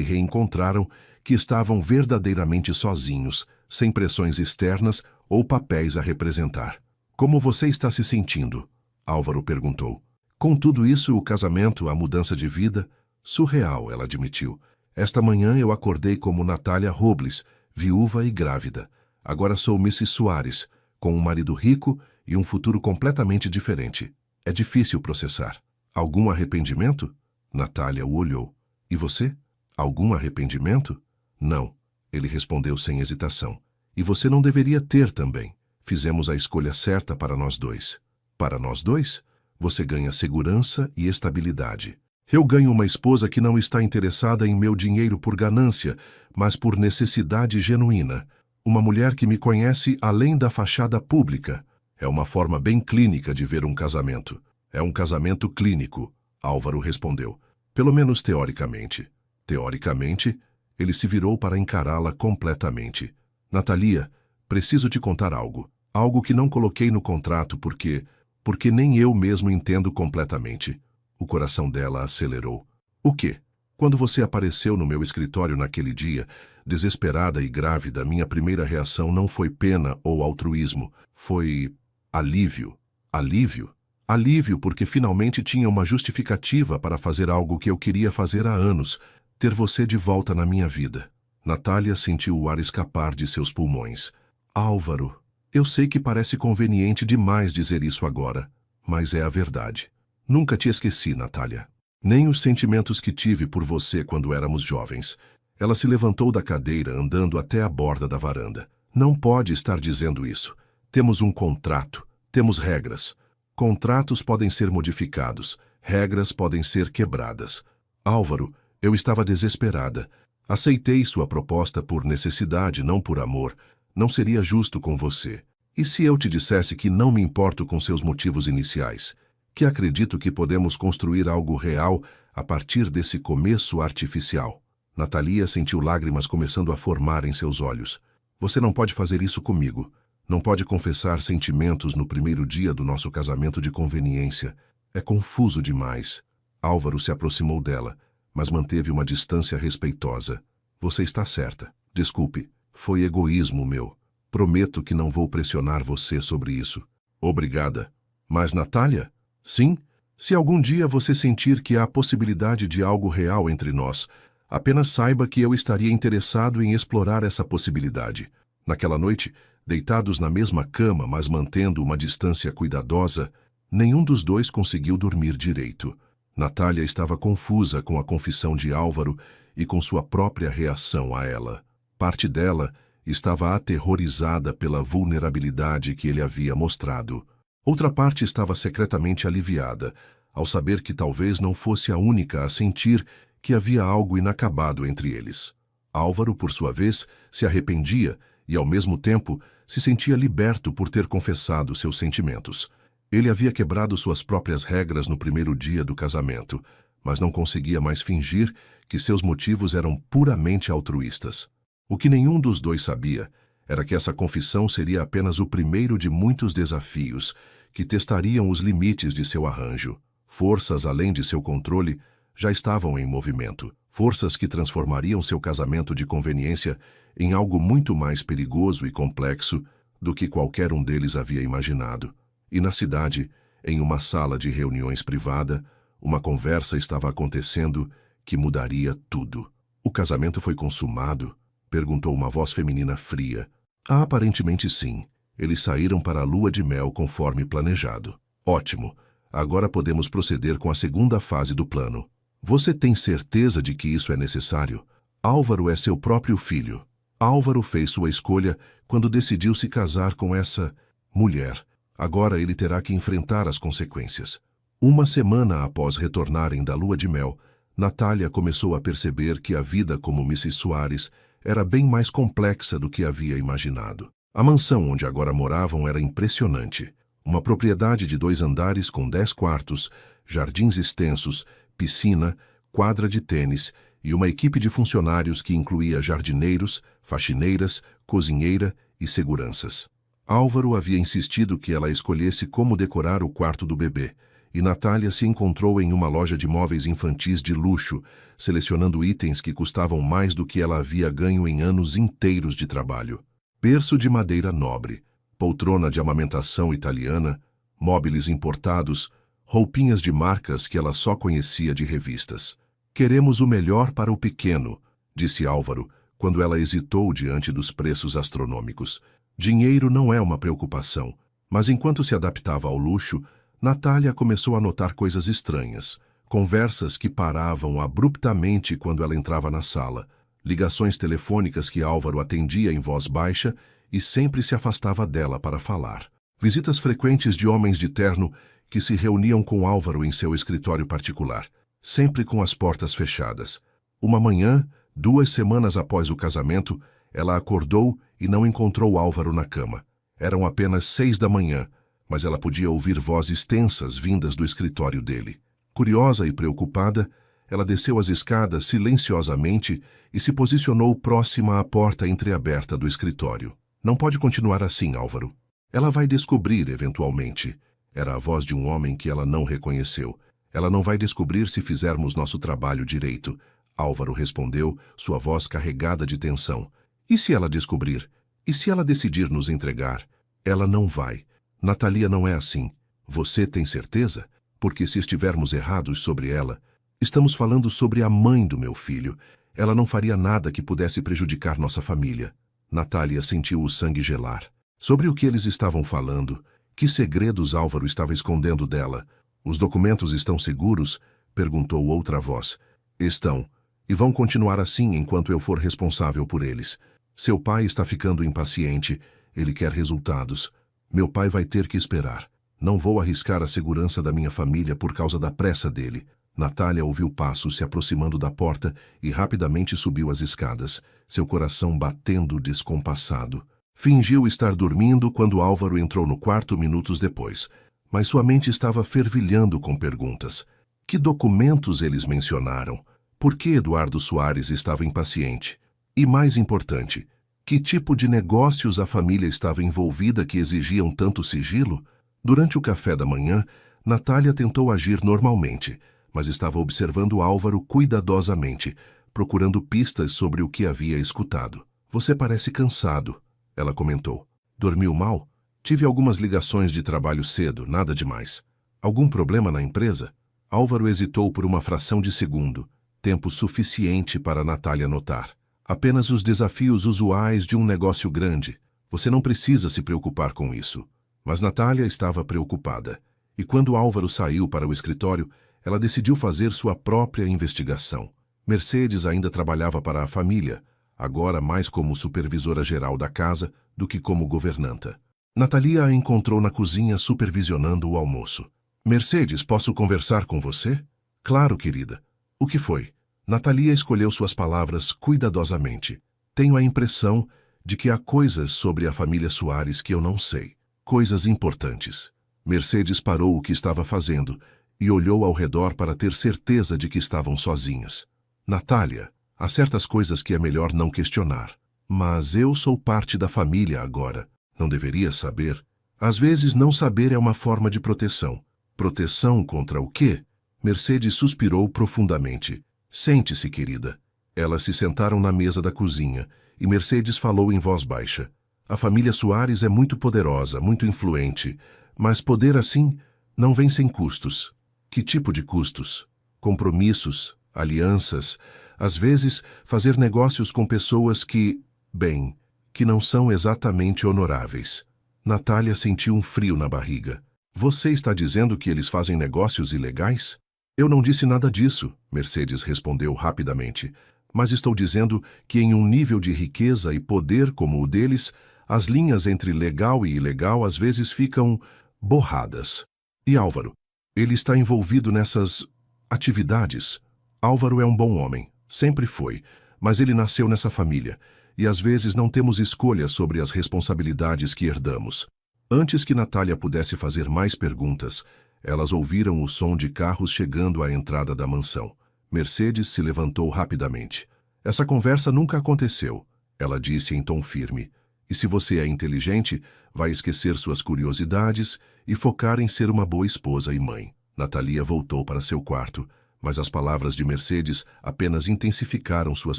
reencontraram que estavam verdadeiramente sozinhos, sem pressões externas ou papéis a representar. Como você está se sentindo? Álvaro perguntou. Com tudo isso, o casamento, a mudança de vida, surreal, ela admitiu. Esta manhã eu acordei como Natália Robles, viúva e grávida. Agora sou Mrs. Soares, com um marido rico e um futuro completamente diferente. É difícil processar. Algum arrependimento? Natália o olhou. E você? Algum arrependimento? Não, ele respondeu sem hesitação. E você não deveria ter também. Fizemos a escolha certa para nós dois. Para nós dois? Você ganha segurança e estabilidade. Eu ganho uma esposa que não está interessada em meu dinheiro por ganância, mas por necessidade genuína. Uma mulher que me conhece além da fachada pública. É uma forma bem clínica de ver um casamento. É um casamento clínico, Álvaro respondeu. Pelo menos teoricamente. Teoricamente, ele se virou para encará-la completamente. Natalia, preciso te contar algo. Algo que não coloquei no contrato porque nem eu mesmo entendo completamente. O coração dela acelerou. O quê? Quando você apareceu no meu escritório naquele dia, desesperada e grávida, minha primeira reação não foi pena ou altruísmo. Foi alívio. Alívio? Alívio porque finalmente tinha uma justificativa para fazer algo que eu queria fazer há anos, ter você de volta na minha vida. Natália sentiu o ar escapar de seus pulmões. Álvaro, eu sei que parece conveniente demais dizer isso agora, mas é a verdade. Nunca te esqueci, Natália. Nem os sentimentos que tive por você quando éramos jovens. Ela se levantou da cadeira, andando até a borda da varanda. Não pode estar dizendo isso. Temos um contrato. Temos regras. Contratos podem ser modificados. Regras podem ser quebradas. Álvaro, eu estava desesperada. Aceitei sua proposta por necessidade, não por amor. Não seria justo com você. E se eu te dissesse que não me importo com seus motivos iniciais? Que acredito que podemos construir algo real a partir desse começo artificial? Natalia sentiu lágrimas começando a formar em seus olhos. Você não pode fazer isso comigo. Não pode confessar sentimentos no primeiro dia do nosso casamento de conveniência. É confuso demais. Álvaro se aproximou dela, mas manteve uma distância respeitosa. Você está certa. Desculpe, foi egoísmo meu. Prometo que não vou pressionar você sobre isso. Obrigada. Mas, Natália? Sim, se algum dia você sentir que há a possibilidade de algo real entre nós, apenas saiba que eu estaria interessado em explorar essa possibilidade. Naquela noite, deitados na mesma cama, mas mantendo uma distância cuidadosa, nenhum dos dois conseguiu dormir direito. Natália estava confusa com a confissão de Álvaro e com sua própria reação a ela. Parte dela estava aterrorizada pela vulnerabilidade que ele havia mostrado. Outra parte estava secretamente aliviada, ao saber que talvez não fosse a única a sentir que havia algo inacabado entre eles. Álvaro, por sua vez, se arrependia e, ao mesmo tempo, se sentia liberto por ter confessado seus sentimentos. Ele havia quebrado suas próprias regras no primeiro dia do casamento, mas não conseguia mais fingir que seus motivos eram puramente altruístas. O que nenhum dos dois sabia era que essa confissão seria apenas o primeiro de muitos desafios que testariam os limites de seu arranjo. Forças além de seu controle já estavam em movimento, forças que transformariam seu casamento de conveniência em algo muito mais perigoso e complexo do que qualquer um deles havia imaginado. E na cidade, em uma sala de reuniões privada, uma conversa estava acontecendo que mudaria tudo. O casamento foi consumado? Perguntou uma voz feminina fria. Aparentemente sim. Eles saíram para a lua de mel conforme planejado. Ótimo. Agora podemos proceder com a segunda fase do plano. Você tem certeza de que isso é necessário? Álvaro é seu próprio filho. Álvaro fez sua escolha quando decidiu se casar com essa mulher. Agora ele terá que enfrentar as consequências. Uma semana após retornarem da lua de mel, Natália começou a perceber que a vida como Mrs. Soares era bem mais complexa do que havia imaginado. A mansão onde agora moravam era impressionante. Uma propriedade de 2 andares com 10 quartos, jardins extensos, piscina, quadra de tênis e uma equipe de funcionários que incluía jardineiros, faxineiras, cozinheira e seguranças. Álvaro havia insistido que ela escolhesse como decorar o quarto do bebê, e Natália se encontrou em uma loja de móveis infantis de luxo, selecionando itens que custavam mais do que ela havia ganho em anos inteiros de trabalho. Berço de madeira nobre, poltrona de amamentação italiana, móveis importados, roupinhas de marcas que ela só conhecia de revistas. Queremos o melhor para o pequeno, disse Álvaro, quando ela hesitou diante dos preços astronômicos. Dinheiro não é uma preocupação, mas enquanto se adaptava ao luxo, Natália começou a notar coisas estranhas. Conversas que paravam abruptamente quando ela entrava na sala, ligações telefônicas que Álvaro atendia em voz baixa e sempre se afastava dela para falar. Visitas frequentes de homens de terno que se reuniam com Álvaro em seu escritório particular, sempre com as portas fechadas. Uma manhã, 2 semanas após o casamento, ela acordou e não encontrou Álvaro na cama. Eram apenas 6 da manhã, mas ela podia ouvir vozes tensas vindas do escritório dele. Curiosa e preocupada, ela desceu as escadas silenciosamente e se posicionou próxima à porta entreaberta do escritório. Não pode continuar assim, Álvaro. Ela vai descobrir, eventualmente. Era a voz de um homem que ela não reconheceu. Ela não vai descobrir se fizermos nosso trabalho direito. Álvaro respondeu, sua voz carregada de tensão. E se ela descobrir? E se ela decidir nos entregar? Ela não vai. Natalia não é assim. Você tem certeza? Porque se estivermos errados sobre ela, estamos falando sobre a mãe do meu filho. Ela não faria nada que pudesse prejudicar nossa família. Natália sentiu o sangue gelar. Sobre o que eles estavam falando? Que segredos Álvaro estava escondendo dela? Os documentos estão seguros? Perguntou outra voz. Estão. E vão continuar assim enquanto eu for responsável por eles. Seu pai está ficando impaciente. Ele quer resultados. Meu pai vai ter que esperar. Não vou arriscar a segurança da minha família por causa da pressa dele. Natália ouviu passos se aproximando da porta e rapidamente subiu as escadas, seu coração batendo descompassado. Fingiu estar dormindo quando Álvaro entrou no quarto minutos depois, mas sua mente estava fervilhando com perguntas. Que documentos eles mencionaram? Por que Eduardo Soares estava impaciente? E mais importante, que tipo de negócios a família estava envolvida que exigiam tanto sigilo? Durante o café da manhã, Natália tentou agir normalmente, mas estava observando Álvaro cuidadosamente, procurando pistas sobre o que havia escutado. Você parece cansado, ela comentou. Dormiu mal? Tive algumas ligações de trabalho cedo, nada demais. Algum problema na empresa? Álvaro hesitou por uma fração de segundo, tempo suficiente para Natália notar. Apenas os desafios usuais de um negócio grande. Você não precisa se preocupar com isso. Mas Natália estava preocupada. E quando Álvaro saiu para o escritório, ela decidiu fazer sua própria investigação. Mercedes ainda trabalhava para a família, agora mais como supervisora geral da casa do que como governanta. Natalia a encontrou na cozinha supervisionando o almoço. Mercedes, posso conversar com você? Claro, querida. O que foi? Natalia escolheu suas palavras cuidadosamente. Tenho a impressão de que há coisas sobre a família Soares que eu não sei. Coisas importantes. Mercedes parou o que estava fazendo e olhou ao redor para ter certeza de que estavam sozinhas. Natália, há certas coisas que é melhor não questionar. Mas eu sou parte da família agora. Não deveria saber? Às vezes, não saber é uma forma de proteção. Proteção contra o quê? Mercedes suspirou profundamente. Sente-se, querida. Elas se sentaram na mesa da cozinha e Mercedes falou em voz baixa. A família Soares é muito poderosa, muito influente, mas poder assim não vem sem custos. Que tipo de custos? Compromissos, alianças, às vezes fazer negócios com pessoas que, bem, que não são exatamente honoráveis. Natália sentiu um frio na barriga. Você está dizendo que eles fazem negócios ilegais? Eu não disse nada disso, Mercedes respondeu rapidamente. Mas estou dizendo que em um nível de riqueza e poder como o deles, as linhas entre legal e ilegal às vezes ficam borradas. E Álvaro? Ele está envolvido nessas atividades. Álvaro é um bom homem, sempre foi, mas ele nasceu nessa família. E às vezes não temos escolha sobre as responsabilidades que herdamos. Antes que Natália pudesse fazer mais perguntas, elas ouviram o som de carros chegando à entrada da mansão. Mercedes se levantou rapidamente. Essa conversa nunca aconteceu, ela disse em tom firme. E se você é inteligente, vai esquecer suas curiosidades e focar em ser uma boa esposa e mãe. Natália voltou para seu quarto, mas as palavras de Mercedes apenas intensificaram suas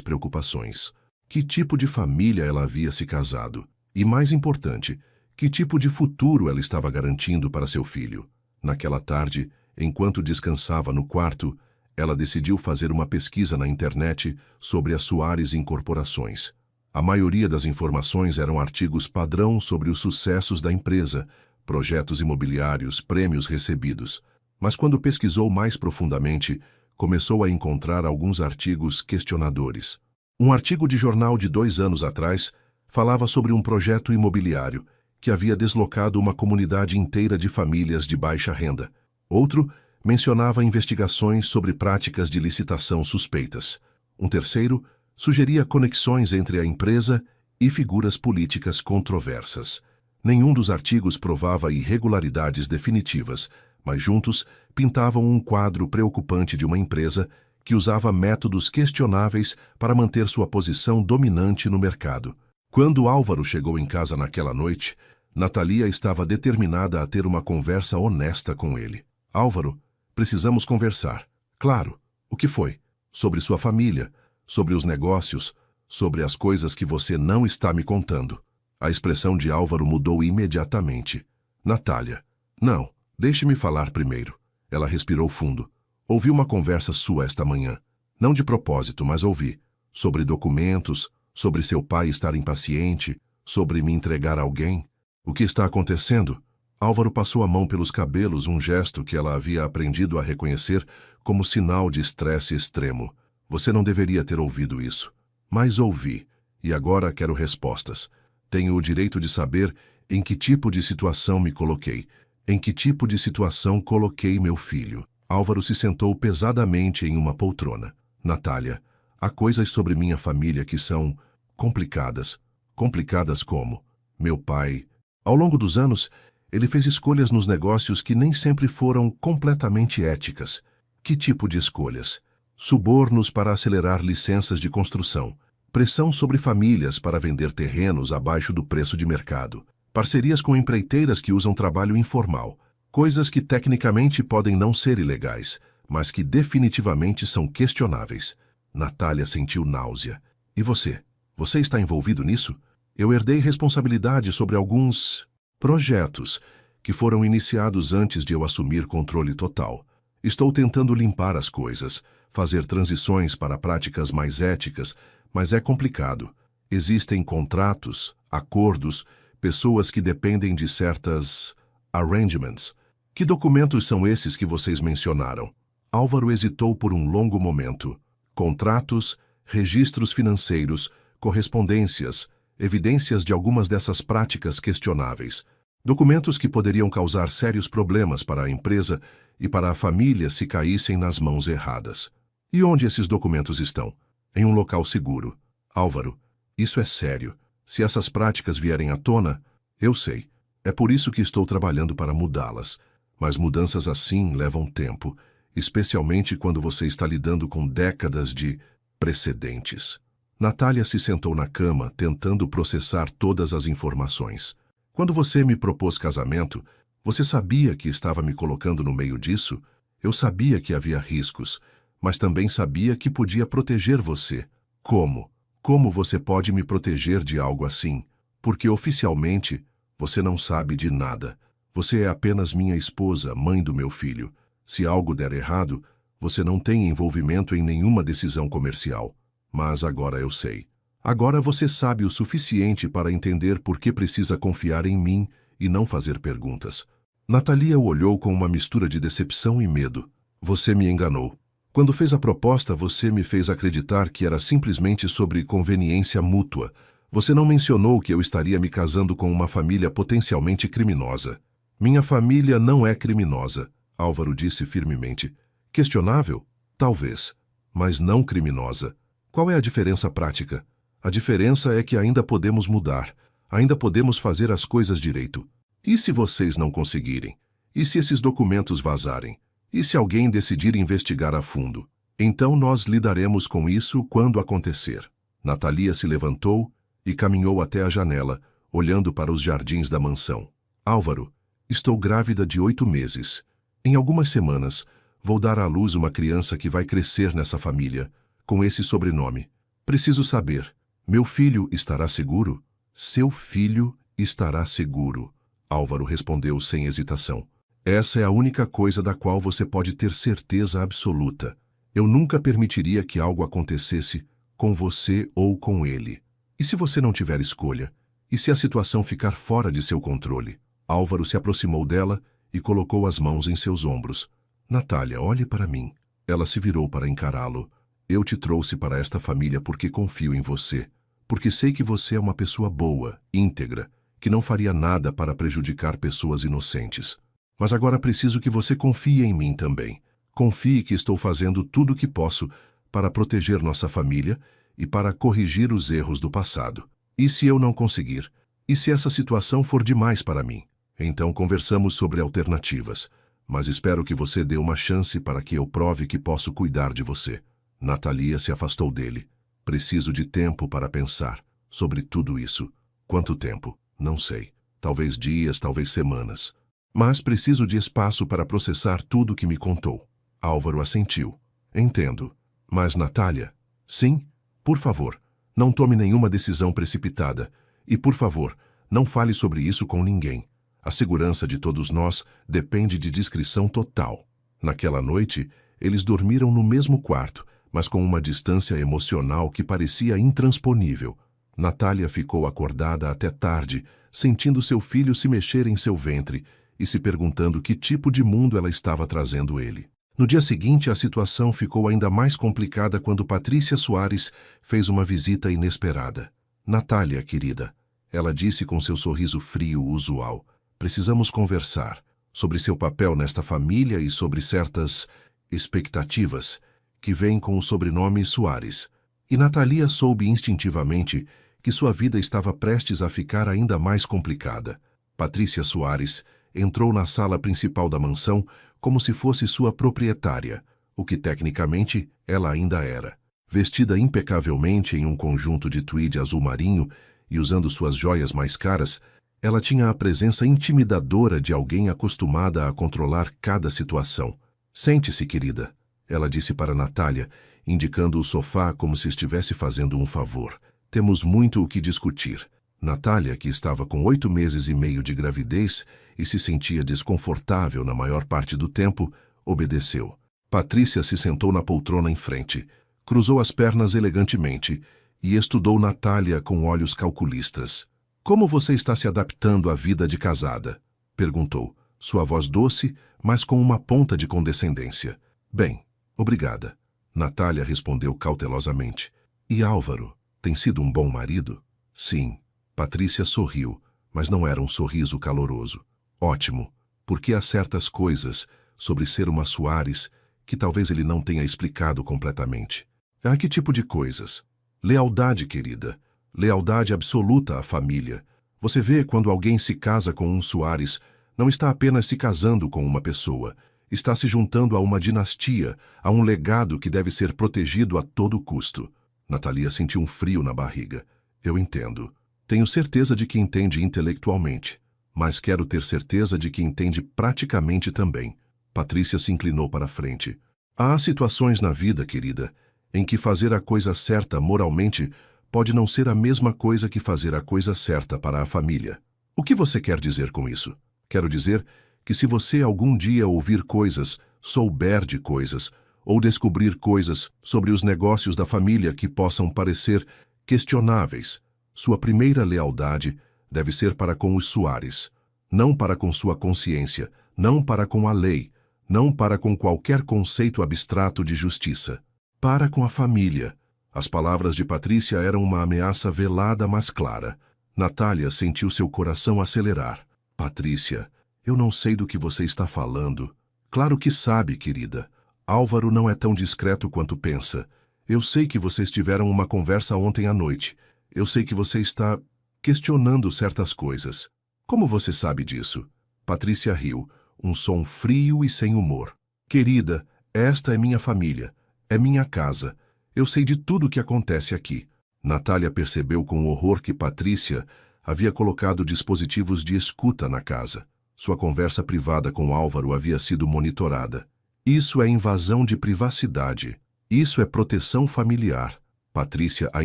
preocupações. Que tipo de família ela havia se casado? E, mais importante, que tipo de futuro ela estava garantindo para seu filho? Naquela tarde, enquanto descansava no quarto, ela decidiu fazer uma pesquisa na internet sobre as Soares Incorporações. A maioria das informações eram artigos padrão sobre os sucessos da empresa, projetos imobiliários, prêmios recebidos. Mas quando pesquisou mais profundamente, começou a encontrar alguns artigos questionadores. Um artigo de jornal de 2 anos atrás falava sobre um projeto imobiliário que havia deslocado uma comunidade inteira de famílias de baixa renda. Outro mencionava investigações sobre práticas de licitação suspeitas. Um terceiro sugeria conexões entre a empresa e figuras políticas controversas. Nenhum dos artigos provava irregularidades definitivas, mas juntos pintavam um quadro preocupante de uma empresa que usava métodos questionáveis para manter sua posição dominante no mercado. Quando Álvaro chegou em casa naquela noite, Natália estava determinada a ter uma conversa honesta com ele. Álvaro, precisamos conversar. Claro. O que foi? Sobre sua família, sobre os negócios, sobre as coisas que você não está me contando. A expressão de Álvaro mudou imediatamente. Natália. Não, deixe-me falar primeiro. Ela respirou fundo. Ouvi uma conversa sua esta manhã. Não de propósito, mas ouvi. Sobre documentos, sobre seu pai estar impaciente, sobre me entregar a alguém. O que está acontecendo? Álvaro passou a mão pelos cabelos, um gesto que ela havia aprendido a reconhecer como sinal de estresse extremo. Você não deveria ter ouvido isso. Mas ouvi, e agora quero respostas. Tenho o direito de saber em que tipo de situação me coloquei. Em que tipo de situação coloquei meu filho. Álvaro se sentou pesadamente em uma poltrona. Natália, há coisas sobre minha família que são complicadas. Complicadas como? Meu pai. Ao longo dos anos, ele fez escolhas nos negócios que nem sempre foram completamente éticas. Que tipo de escolhas? Subornos para acelerar licenças de construção. Pressão sobre famílias para vender terrenos abaixo do preço de mercado. Parcerias com empreiteiras que usam trabalho informal. Coisas que tecnicamente podem não ser ilegais, mas que definitivamente são questionáveis. Natália sentiu náusea. E você? Você está envolvido nisso? Eu herdei responsabilidade sobre alguns projetos que foram iniciados antes de eu assumir controle total. Estou tentando limpar as coisas, fazer transições para práticas mais éticas, mas é complicado. Existem contratos, acordos, pessoas que dependem de certas arrangements. Que documentos são esses que vocês mencionaram? Álvaro hesitou por um longo momento. Contratos, registros financeiros, correspondências, evidências de algumas dessas práticas questionáveis. Documentos que poderiam causar sérios problemas para a empresa e para a família se caíssem nas mãos erradas. E onde esses documentos estão? Em um local seguro. Álvaro, isso é sério. Se essas práticas vierem à tona, eu sei. É por isso que estou trabalhando para mudá-las. Mas mudanças assim levam tempo, especialmente quando você está lidando com décadas de precedentes. Natália se sentou na cama, tentando processar todas as informações. Quando você me propôs casamento, você sabia que estava me colocando no meio disso? Eu sabia que havia riscos, mas também sabia que podia proteger você. Como? Como você pode me proteger de algo assim? Porque oficialmente, você não sabe de nada. Você é apenas minha esposa, mãe do meu filho. Se algo der errado, você não tem envolvimento em nenhuma decisão comercial. Mas agora eu sei. Agora você sabe o suficiente para entender por que precisa confiar em mim e não fazer perguntas. Natalia o olhou com uma mistura de decepção e medo. Você me enganou. Quando fez a proposta, você me fez acreditar que era simplesmente sobre conveniência mútua. Você não mencionou que eu estaria me casando com uma família potencialmente criminosa. Minha família não é criminosa, Álvaro disse firmemente. Questionável? Talvez, mas não criminosa. Qual é a diferença prática? A diferença é que ainda podemos mudar, ainda podemos fazer as coisas direito. E se vocês não conseguirem? E se esses documentos vazarem? E se alguém decidir investigar a fundo? Então nós lidaremos com isso quando acontecer. Natalia se levantou e caminhou até a janela, olhando para os jardins da mansão. Álvaro, estou grávida de 8 meses. Em algumas semanas, vou dar à luz uma criança que vai crescer nessa família, com esse sobrenome. Preciso saber, meu filho estará seguro? Seu filho estará seguro, Álvaro respondeu sem hesitação. Essa é a única coisa da qual você pode ter certeza absoluta. Eu nunca permitiria que algo acontecesse com você ou com ele. E se você não tiver escolha? E se a situação ficar fora de seu controle? Álvaro se aproximou dela e colocou as mãos em seus ombros. Natália, olhe para mim. Ela se virou para encará-lo. Eu te trouxe para esta família porque confio em você. Porque sei que você é uma pessoa boa, íntegra, que não faria nada para prejudicar pessoas inocentes. Mas agora preciso que você confie em mim também. Confie que estou fazendo tudo o que posso para proteger nossa família e para corrigir os erros do passado. E se eu não conseguir? E se essa situação for demais para mim? Então conversamos sobre alternativas. Mas espero que você dê uma chance para que eu prove que posso cuidar de você. Natalia se afastou dele. Preciso de tempo para pensar sobre tudo isso. Quanto tempo? Não sei. Talvez dias, talvez semanas. Mas preciso de espaço para processar tudo o que me contou. Álvaro assentiu. Entendo. Mas, Natália? Sim? Por favor, não tome nenhuma decisão precipitada. E, por favor, não fale sobre isso com ninguém. A segurança de todos nós depende de discrição total. Naquela noite, eles dormiram no mesmo quarto, mas com uma distância emocional que parecia intransponível. Natália ficou acordada até tarde, sentindo seu filho se mexer em seu ventre e se perguntando que tipo de mundo ela estava trazendo ele. No dia seguinte, a situação ficou ainda mais complicada quando Patrícia Soares fez uma visita inesperada. Natália, querida, ela disse com seu sorriso frio usual, precisamos conversar sobre seu papel nesta família e sobre certas expectativas que vêm com o sobrenome Soares. E Natalia soube instintivamente que sua vida estava prestes a ficar ainda mais complicada. Patrícia Soares entrou na sala principal da mansão como se fosse sua proprietária, o que tecnicamente ela ainda era. Vestida impecavelmente em um conjunto de tweed azul marinho e usando suas joias mais caras, ela tinha a presença intimidadora de alguém acostumada a controlar cada situação. Sente-se, querida, ela disse para Natália, indicando o sofá como se estivesse fazendo um favor. Temos muito o que discutir. Natália, que estava com 8 meses e meio de gravidez e se sentia desconfortável na maior parte do tempo, obedeceu. Patrícia se sentou na poltrona em frente, cruzou as pernas elegantemente e estudou Natália com olhos calculistas. Como você está se adaptando à vida de casada? Perguntou, sua voz doce, mas com uma ponta de condescendência. Bem, obrigada. Natália respondeu cautelosamente. E Álvaro, tem sido um bom marido? Sim. Patrícia sorriu, mas não era um sorriso caloroso. Ótimo, porque há certas coisas sobre ser uma Soares que talvez ele não tenha explicado completamente. Ah, que tipo de coisas? Lealdade, querida. Lealdade absoluta à família. Você vê, quando alguém se casa com um Soares, não está apenas se casando com uma pessoa, está se juntando a uma dinastia, a um legado que deve ser protegido a todo custo. Natalia sentiu um frio na barriga. Eu entendo. Tenho certeza de que entende intelectualmente, mas quero ter certeza de que entende praticamente também. Patrícia se inclinou para a frente. Há situações na vida, querida, em que fazer a coisa certa moralmente pode não ser a mesma coisa que fazer a coisa certa para a família. O que você quer dizer com isso? Quero dizer que se você algum dia ouvir coisas, souber de coisas, ou descobrir coisas sobre os negócios da família que possam parecer questionáveis, sua primeira lealdade deve ser para com os Soares, não para com sua consciência, não para com a lei, não para com qualquer conceito abstrato de justiça. Para com a família. As palavras de Patrícia eram uma ameaça velada, mas clara. Natália sentiu seu coração acelerar. Patrícia, eu não sei do que você está falando. Claro que sabe, querida. Álvaro não é tão discreto quanto pensa. Eu sei que vocês tiveram uma conversa ontem à noite. Eu sei que você está questionando certas coisas. Como você sabe disso? Patrícia riu, um som frio e sem humor. Querida, esta é minha família. É minha casa. Eu sei de tudo o que acontece aqui. Natália percebeu com horror que Patrícia havia colocado dispositivos de escuta na casa. Sua conversa privada com Álvaro havia sido monitorada. Isso é invasão de privacidade. Isso é proteção familiar. Patrícia a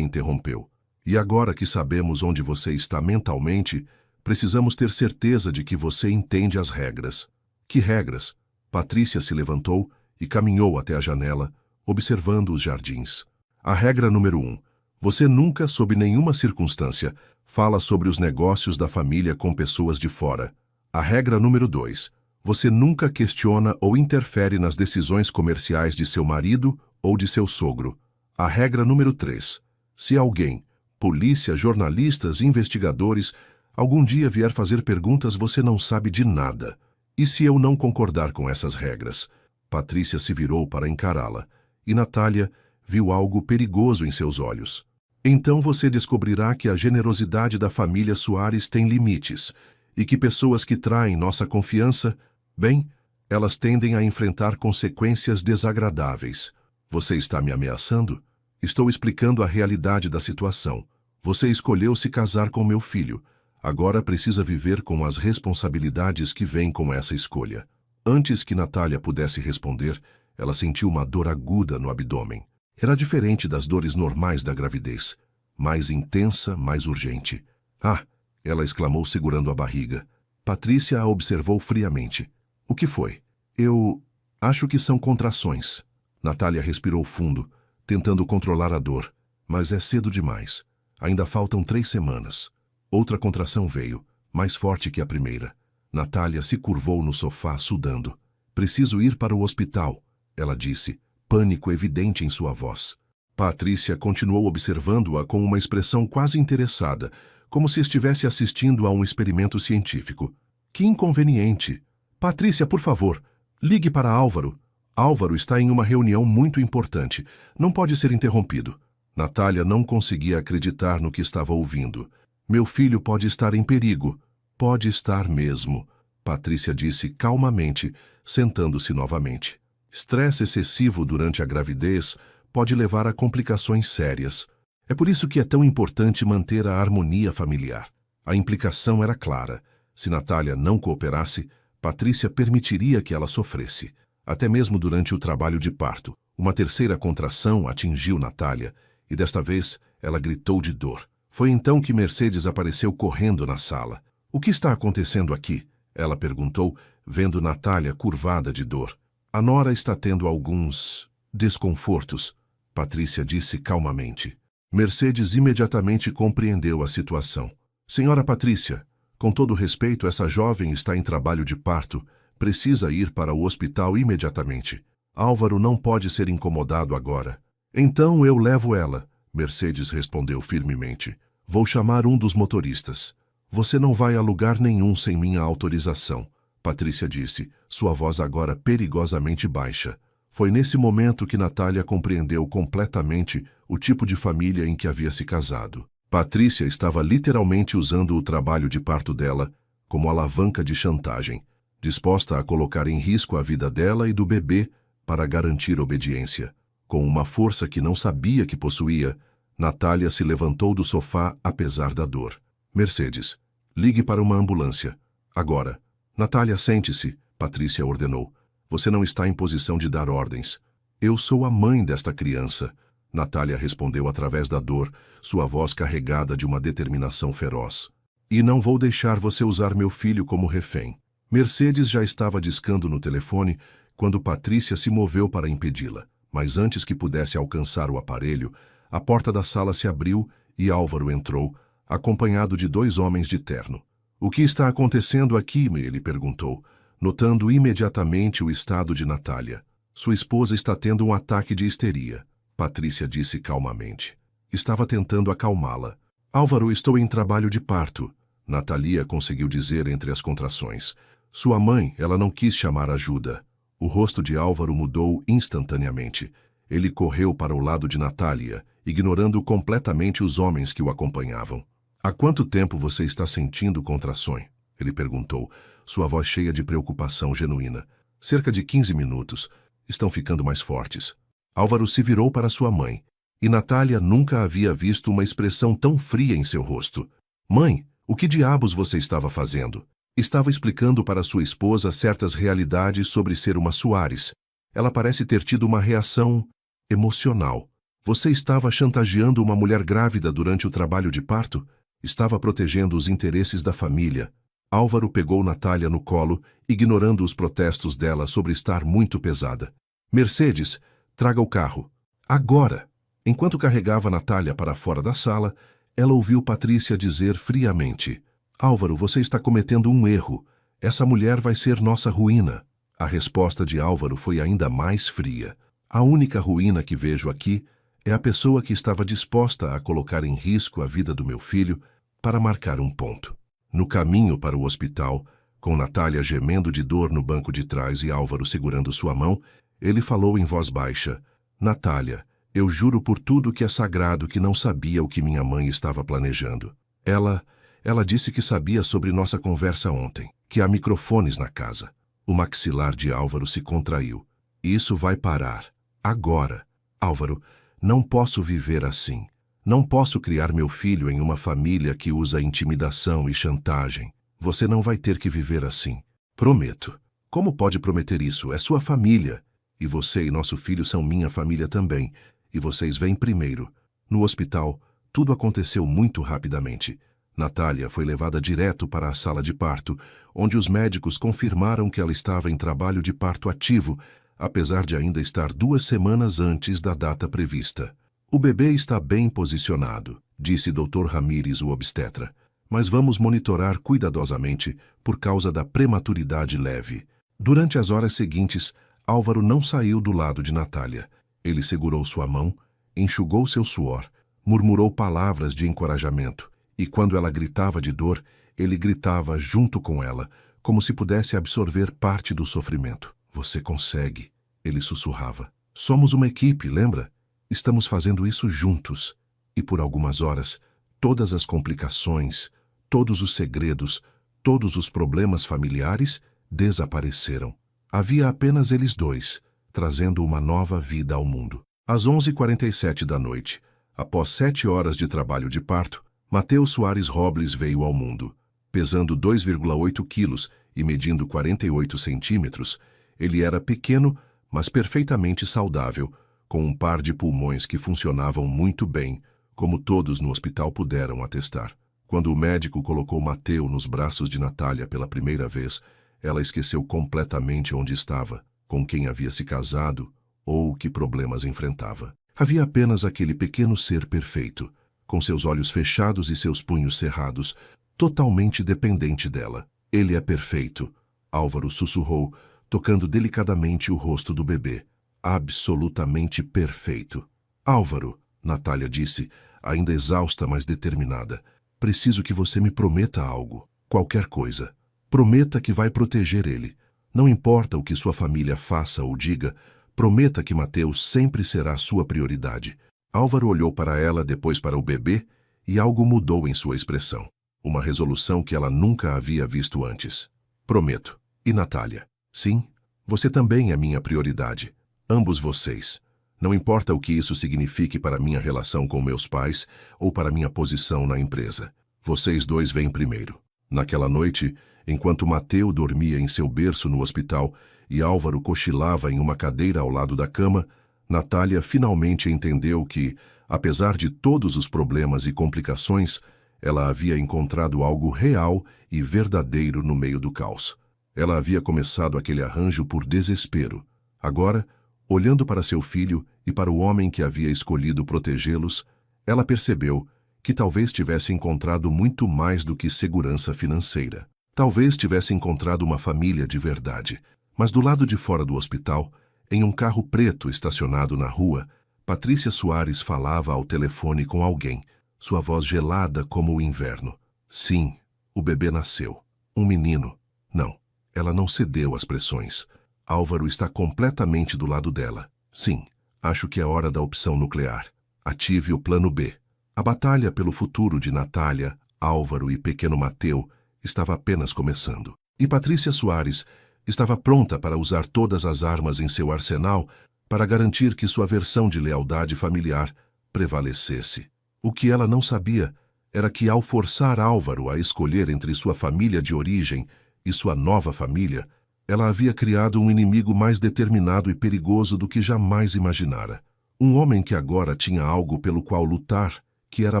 interrompeu. E agora que sabemos onde você está mentalmente, precisamos ter certeza de que você entende as regras. Que regras? Patrícia se levantou e caminhou até a janela, observando os jardins. A regra número 1. Você nunca, sob nenhuma circunstância, fala sobre os negócios da família com pessoas de fora. A regra número 2. Você nunca questiona ou interfere nas decisões comerciais de seu marido ou de seu sogro. A regra número 3. Se alguém, polícia, jornalistas, investigadores, algum dia vier fazer perguntas, você não sabe de nada. E se eu não concordar com essas regras? Patrícia se virou para encará-la. E Natália viu algo perigoso em seus olhos. Então você descobrirá que a generosidade da família Soares tem limites, e que pessoas que traem nossa confiança, bem, elas tendem a enfrentar consequências desagradáveis. Você está me ameaçando? Estou explicando a realidade da situação. Você escolheu se casar com meu filho. Agora precisa viver com as responsabilidades que vêm com essa escolha. Antes que Natália pudesse responder, ela sentiu uma dor aguda no abdômen. Era diferente das dores normais da gravidez. Mais intensa, mais urgente. Ah! Ela exclamou segurando a barriga. Patrícia a observou friamente. O que foi? Eu acho que são contrações. Natália respirou fundo, tentando controlar a dor. Mas é cedo demais. Ainda faltam 3 semanas. Outra contração veio, mais forte que a primeira. Natália se curvou no sofá, sudando. Preciso ir para o hospital, ela disse, pânico evidente em sua voz. Patrícia continuou observando-a com uma expressão quase interessada, como se estivesse assistindo a um experimento científico. Que inconveniente! Patrícia, por favor, ligue para Álvaro. Álvaro está em uma reunião muito importante. Não pode ser interrompido. Natália não conseguia acreditar no que estava ouvindo. Meu filho pode estar em perigo. Pode estar mesmo, Patrícia disse calmamente, sentando-se novamente. Estresse excessivo durante a gravidez pode levar a complicações sérias. É por isso que é tão importante manter a harmonia familiar. A implicação era clara. Se Natália não cooperasse, Patrícia permitiria que ela sofresse. Até mesmo durante o trabalho de parto, uma terceira contração atingiu Natália, e desta vez ela gritou de dor. Foi então que Mercedes apareceu correndo na sala. O que está acontecendo aqui? Ela perguntou, vendo Natália curvada de dor. A nora está tendo alguns desconfortos, Patrícia disse calmamente. Mercedes imediatamente compreendeu a situação. Senhora Patrícia, com todo respeito, essa jovem está em trabalho de parto. Precisa ir para o hospital imediatamente. Álvaro não pode ser incomodado agora. Então eu levo ela, Mercedes respondeu firmemente. Vou chamar um dos motoristas. Você não vai a lugar nenhum sem minha autorização, Patrícia disse, sua voz agora perigosamente baixa. Foi nesse momento que Natália compreendeu completamente o tipo de família em que havia se casado. Patrícia estava literalmente usando o trabalho de parto dela como alavanca de chantagem, disposta a colocar em risco a vida dela e do bebê para garantir obediência. Com uma força que não sabia que possuía, Natália se levantou do sofá apesar da dor. Mercedes, ligue para uma ambulância. Agora. Natália, sente-se, Patrícia ordenou. Você não está em posição de dar ordens. Eu sou a mãe desta criança. Natália respondeu através da dor, sua voz carregada de uma determinação feroz. E não vou deixar você usar meu filho como refém. Mercedes já estava discando no telefone quando Patrícia se moveu para impedi-la. Mas antes que pudesse alcançar o aparelho, a porta da sala se abriu e Álvaro entrou, acompanhado de 2 homens de terno. O que está acontecendo aqui? Ele perguntou, notando imediatamente o estado de Natália. Sua esposa está tendo um ataque de histeria, Patrícia disse calmamente. Estava tentando acalmá-la. Álvaro, estou em trabalho de parto, Natália conseguiu dizer entre as contrações. Sua mãe, ela não quis chamar ajuda. O rosto de Álvaro mudou instantaneamente. Ele correu para o lado de Natália, ignorando completamente os homens que o acompanhavam. Há quanto tempo você está sentindo contrações? Ele perguntou, sua voz cheia de preocupação genuína. Cerca de 15 minutos. Estão ficando mais fortes. Álvaro se virou para sua mãe, e Natália nunca havia visto uma expressão tão fria em seu rosto. Mãe, o que diabos você estava fazendo? Estava explicando para sua esposa certas realidades sobre ser uma Soares. Ela parece ter tido uma reação emocional. Você estava chantageando uma mulher grávida durante o trabalho de parto? Estava protegendo os interesses da família. Álvaro pegou Natália no colo, ignorando os protestos dela sobre estar muito pesada. Mercedes, traga o carro. Agora! Enquanto carregava Natália para fora da sala, ela ouviu Patrícia dizer friamente: Álvaro, você está cometendo um erro. Essa mulher vai ser nossa ruína. A resposta de Álvaro foi ainda mais fria. A única ruína que vejo aqui é a pessoa que estava disposta a colocar em risco a vida do meu filho para marcar um ponto. No caminho para o hospital, com Natália gemendo de dor no banco de trás e Álvaro segurando sua mão, ele falou em voz baixa: Natália, eu juro por tudo que é sagrado que não sabia o que minha mãe estava planejando. Ela disse que sabia sobre nossa conversa ontem, que há microfones na casa. O maxilar de Álvaro se contraiu. Isso vai parar. Agora. Álvaro, não posso viver assim. Não posso criar meu filho em uma família que usa intimidação e chantagem. Você não vai ter que viver assim. Prometo. Como pode prometer isso? É sua família. E você e nosso filho são minha família também. E vocês vêm primeiro. No hospital, tudo aconteceu muito rapidamente. Natália foi levada direto para a sala de parto, onde os médicos confirmaram que ela estava em trabalho de parto ativo, apesar de ainda estar 2 semanas antes da data prevista. O bebê está bem posicionado, disse Dr. Ramírez, o obstetra, mas vamos monitorar cuidadosamente por causa da prematuridade leve. Durante as horas seguintes, Álvaro não saiu do lado de Natália. Ele segurou sua mão, enxugou seu suor, murmurou palavras de encorajamento, e quando ela gritava de dor, ele gritava junto com ela, como se pudesse absorver parte do sofrimento. Você consegue, ele sussurrava. Somos uma equipe, lembra? Estamos fazendo isso juntos. E por algumas horas, todas as complicações, todos os segredos, todos os problemas familiares desapareceram. Havia apenas eles dois, trazendo uma nova vida ao mundo. Às 11h47 da noite, após 7 horas de trabalho de parto, Mateus Soares Robles veio ao mundo. Pesando 2,8 quilos e medindo 48 centímetros, ele era pequeno, mas perfeitamente saudável, com um par de pulmões que funcionavam muito bem, como todos no hospital puderam atestar. Quando o médico colocou Mateus nos braços de Natália pela primeira vez, ela esqueceu completamente onde estava, com quem havia se casado ou que problemas enfrentava. Havia apenas aquele pequeno ser perfeito, com seus olhos fechados e seus punhos cerrados, totalmente dependente dela. Ele é perfeito, Álvaro sussurrou, tocando delicadamente o rosto do bebê. Absolutamente perfeito. Álvaro, Natália disse, ainda exausta, mas determinada. Preciso que você me prometa algo, qualquer coisa. Prometa que vai proteger ele. Não importa o que sua família faça ou diga, prometa que Mateus sempre será sua prioridade. Álvaro olhou para ela, depois para o bebê, e algo mudou em sua expressão. Uma resolução que ela nunca havia visto antes. Prometo. E Natália? Sim, você também é minha prioridade. Ambos vocês. Não importa o que isso signifique para minha relação com meus pais ou para minha posição na empresa. Vocês dois vêm primeiro. Naquela noite, enquanto Mateu dormia em seu berço no hospital e Álvaro cochilava em uma cadeira ao lado da cama, Natália finalmente entendeu que, apesar de todos os problemas e complicações, ela havia encontrado algo real e verdadeiro no meio do caos. Ela havia começado aquele arranjo por desespero. Agora, olhando para seu filho e para o homem que havia escolhido protegê-los, ela percebeu que talvez tivesse encontrado muito mais do que segurança financeira. Talvez tivesse encontrado uma família de verdade. Mas do lado de fora do hospital, em um carro preto estacionado na rua, Patrícia Soares falava ao telefone com alguém, sua voz gelada como o inverno. Sim, o bebê nasceu. Um menino. Não, ela não cedeu às pressões. Álvaro está completamente do lado dela. Sim, acho que é hora da opção nuclear. Ative o plano B. A batalha pelo futuro de Natália, Álvaro e pequeno Mateu estava apenas começando. E Patrícia Soares estava pronta para usar todas as armas em seu arsenal para garantir que sua versão de lealdade familiar prevalecesse. O que ela não sabia era que, ao forçar Álvaro a escolher entre sua família de origem e sua nova família, ela havia criado um inimigo mais determinado e perigoso do que jamais imaginara. Um homem que agora tinha algo pelo qual lutar, que era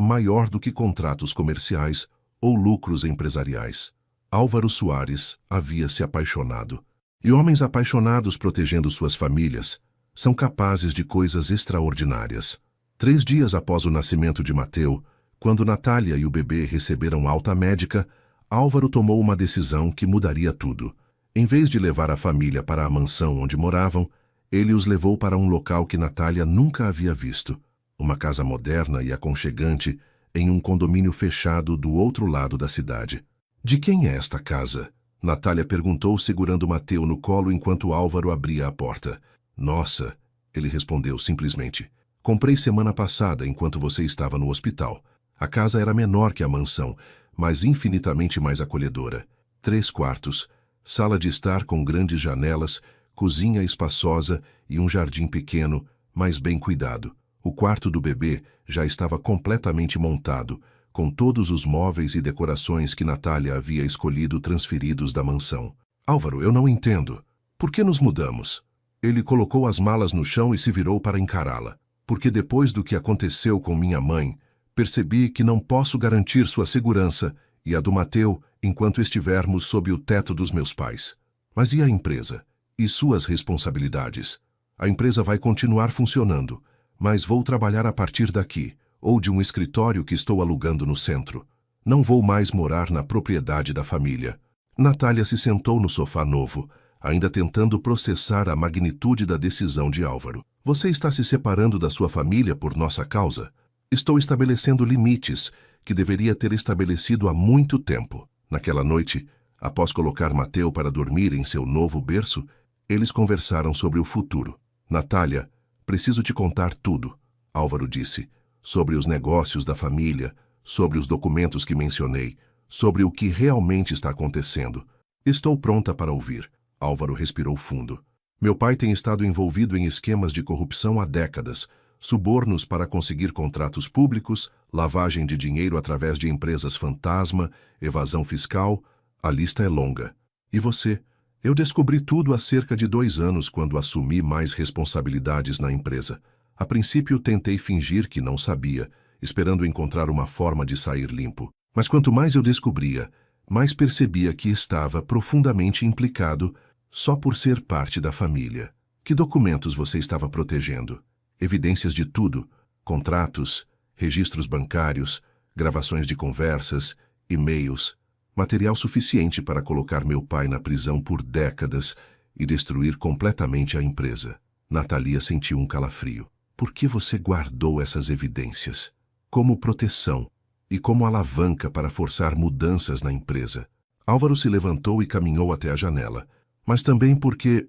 maior do que contratos comerciais ou lucros empresariais. Álvaro Soares havia se apaixonado. E homens apaixonados protegendo suas famílias são capazes de coisas extraordinárias. 3 dias após o nascimento de Mateu, quando Natália e o bebê receberam alta médica, Álvaro tomou uma decisão que mudaria tudo. Em vez de levar a família para a mansão onde moravam, ele os levou para um local que Natália nunca havia visto. Uma casa moderna e aconchegante em um condomínio fechado do outro lado da cidade. De quem é esta casa? Natália perguntou, segurando Mateu no colo enquanto Álvaro abria a porta. Nossa, ele respondeu simplesmente. Comprei semana passada enquanto você estava no hospital. A casa era menor que a mansão, mas infinitamente mais acolhedora. 3 quartos, sala de estar com grandes janelas, cozinha espaçosa e um jardim pequeno, mas bem cuidado. O quarto do bebê já estava completamente montado, com todos os móveis e decorações que Natália havia escolhido transferidos da mansão. Álvaro, eu não entendo. Por que nos mudamos? Ele colocou as malas no chão e se virou para encará-la. Porque depois do que aconteceu com minha mãe, percebi que não posso garantir sua segurança e a do Mateu enquanto estivermos sob o teto dos meus pais. Mas e a empresa? E suas responsabilidades? A empresa vai continuar funcionando, mas vou trabalhar a partir daqui, ou de um escritório que estou alugando no centro. Não vou mais morar na propriedade da família. Natália se sentou no sofá novo, ainda tentando processar a magnitude da decisão de Álvaro. Você está se separando da sua família por nossa causa? Estou estabelecendo limites que deveria ter estabelecido há muito tempo. Naquela noite, após colocar Mateu para dormir em seu novo berço, eles conversaram sobre o futuro. Natália, preciso te contar tudo, Álvaro disse. Sobre os negócios da família, sobre os documentos que mencionei, sobre o que realmente está acontecendo. Estou pronta para ouvir. Álvaro respirou fundo. Meu pai tem estado envolvido em esquemas de corrupção há décadas, subornos para conseguir contratos públicos, lavagem de dinheiro através de empresas fantasma, evasão fiscal, a lista é longa. E você? Eu descobri tudo há cerca de 2 anos quando assumi mais responsabilidades na empresa. A princípio tentei fingir que não sabia, esperando encontrar uma forma de sair limpo. Mas quanto mais eu descobria, mais percebia que estava profundamente implicado só por ser parte da família. Que documentos você estava protegendo? Evidências de tudo, contratos, registros bancários, gravações de conversas, e-mails, material suficiente para colocar meu pai na prisão por décadas e destruir completamente a empresa. Natália sentiu um calafrio. Por que você guardou essas evidências? Como proteção e como alavanca para forçar mudanças na empresa. Álvaro se levantou e caminhou até a janela, mas também porque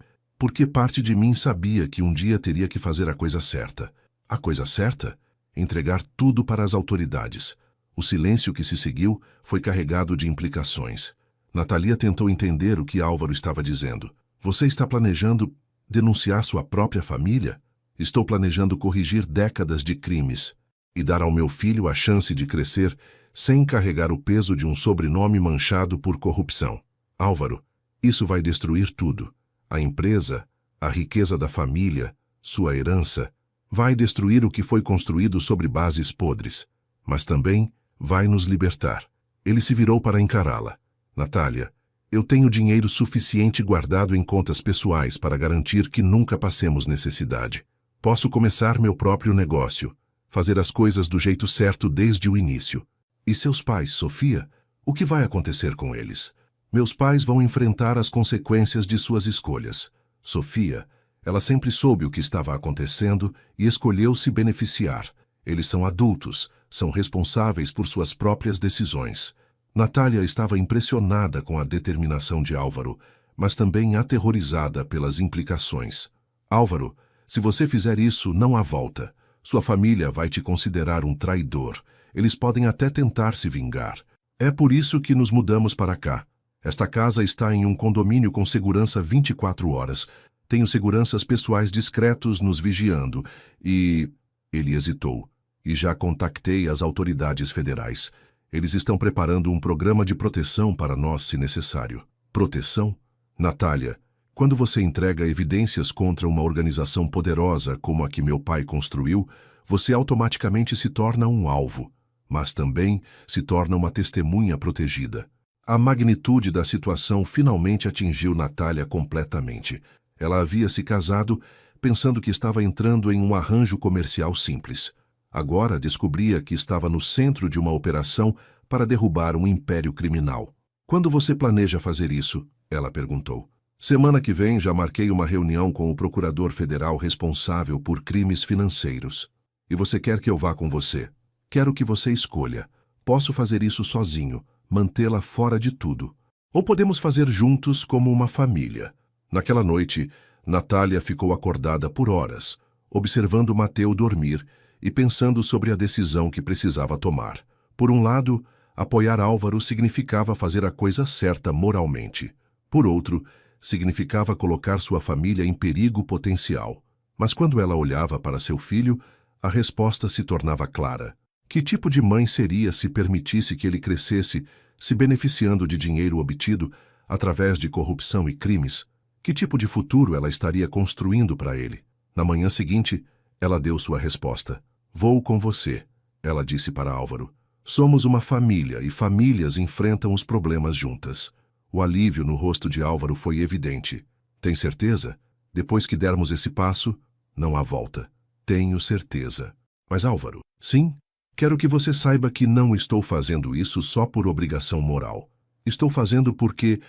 parte de mim sabia que um dia teria que fazer a coisa certa. A coisa certa? Entregar tudo para as autoridades. O silêncio que se seguiu foi carregado de implicações. Natalia tentou entender o que Álvaro estava dizendo. Você está planejando denunciar sua própria família? Estou planejando corrigir décadas de crimes e dar ao meu filho a chance de crescer sem carregar o peso de um sobrenome manchado por corrupção. Álvaro, isso vai destruir tudo. A empresa, a riqueza da família, sua herança. Vai destruir o que foi construído sobre bases podres. Mas também vai nos libertar. Ele se virou para encará-la. Natália, eu tenho dinheiro suficiente guardado em contas pessoais para garantir que nunca passemos necessidade. Posso começar meu próprio negócio, fazer as coisas do jeito certo desde o início. E seus pais, Sofia? O que vai acontecer com eles? Meus pais vão enfrentar as consequências de suas escolhas. Sofia, ela sempre soube o que estava acontecendo e escolheu se beneficiar. Eles são adultos, são responsáveis por suas próprias decisões. Natália estava impressionada com a determinação de Álvaro, mas também aterrorizada pelas implicações. Álvaro, se você fizer isso, não há volta. Sua família vai te considerar um traidor. Eles podem até tentar se vingar. É por isso que nos mudamos para cá. Esta casa está em um condomínio com segurança 24 horas. Tenho seguranças pessoais discretos nos vigiando e... Ele hesitou. E já contactei as autoridades federais. Eles estão preparando um programa de proteção para nós, se necessário. Proteção? Natália, quando você entrega evidências contra uma organização poderosa como a que meu pai construiu, você automaticamente se torna um alvo, mas também se torna uma testemunha protegida. A magnitude da situação finalmente atingiu Natália completamente. Ela havia se casado pensando que estava entrando em um arranjo comercial simples. Agora descobria que estava no centro de uma operação para derrubar um império criminal. Quando você planeja fazer isso? Ela perguntou. Semana que vem já marquei uma reunião com o procurador federal responsável por crimes financeiros. E você quer que eu vá com você? Quero que você escolha. Posso fazer isso sozinho, mantê-la fora de tudo. Ou podemos fazer juntos como uma família. Naquela noite, Natália ficou acordada por horas, observando Mateu dormir e pensando sobre a decisão que precisava tomar. Por um lado, apoiar Álvaro significava fazer a coisa certa moralmente. Por outro, significava colocar sua família em perigo potencial. Mas quando ela olhava para seu filho, a resposta se tornava clara. Que tipo de mãe seria se permitisse que ele crescesse se beneficiando de dinheiro obtido através de corrupção e crimes? Que tipo de futuro ela estaria construindo para ele? Na manhã seguinte, ela deu sua resposta. Vou com você, ela disse para Álvaro. Somos uma família e famílias enfrentam os problemas juntas. O alívio no rosto de Álvaro foi evidente. Tem certeza? Depois que dermos esse passo, não há volta. Tenho certeza. Mas Álvaro, sim? Quero que você saiba que não estou fazendo isso só por obrigação moral. Estou fazendo porque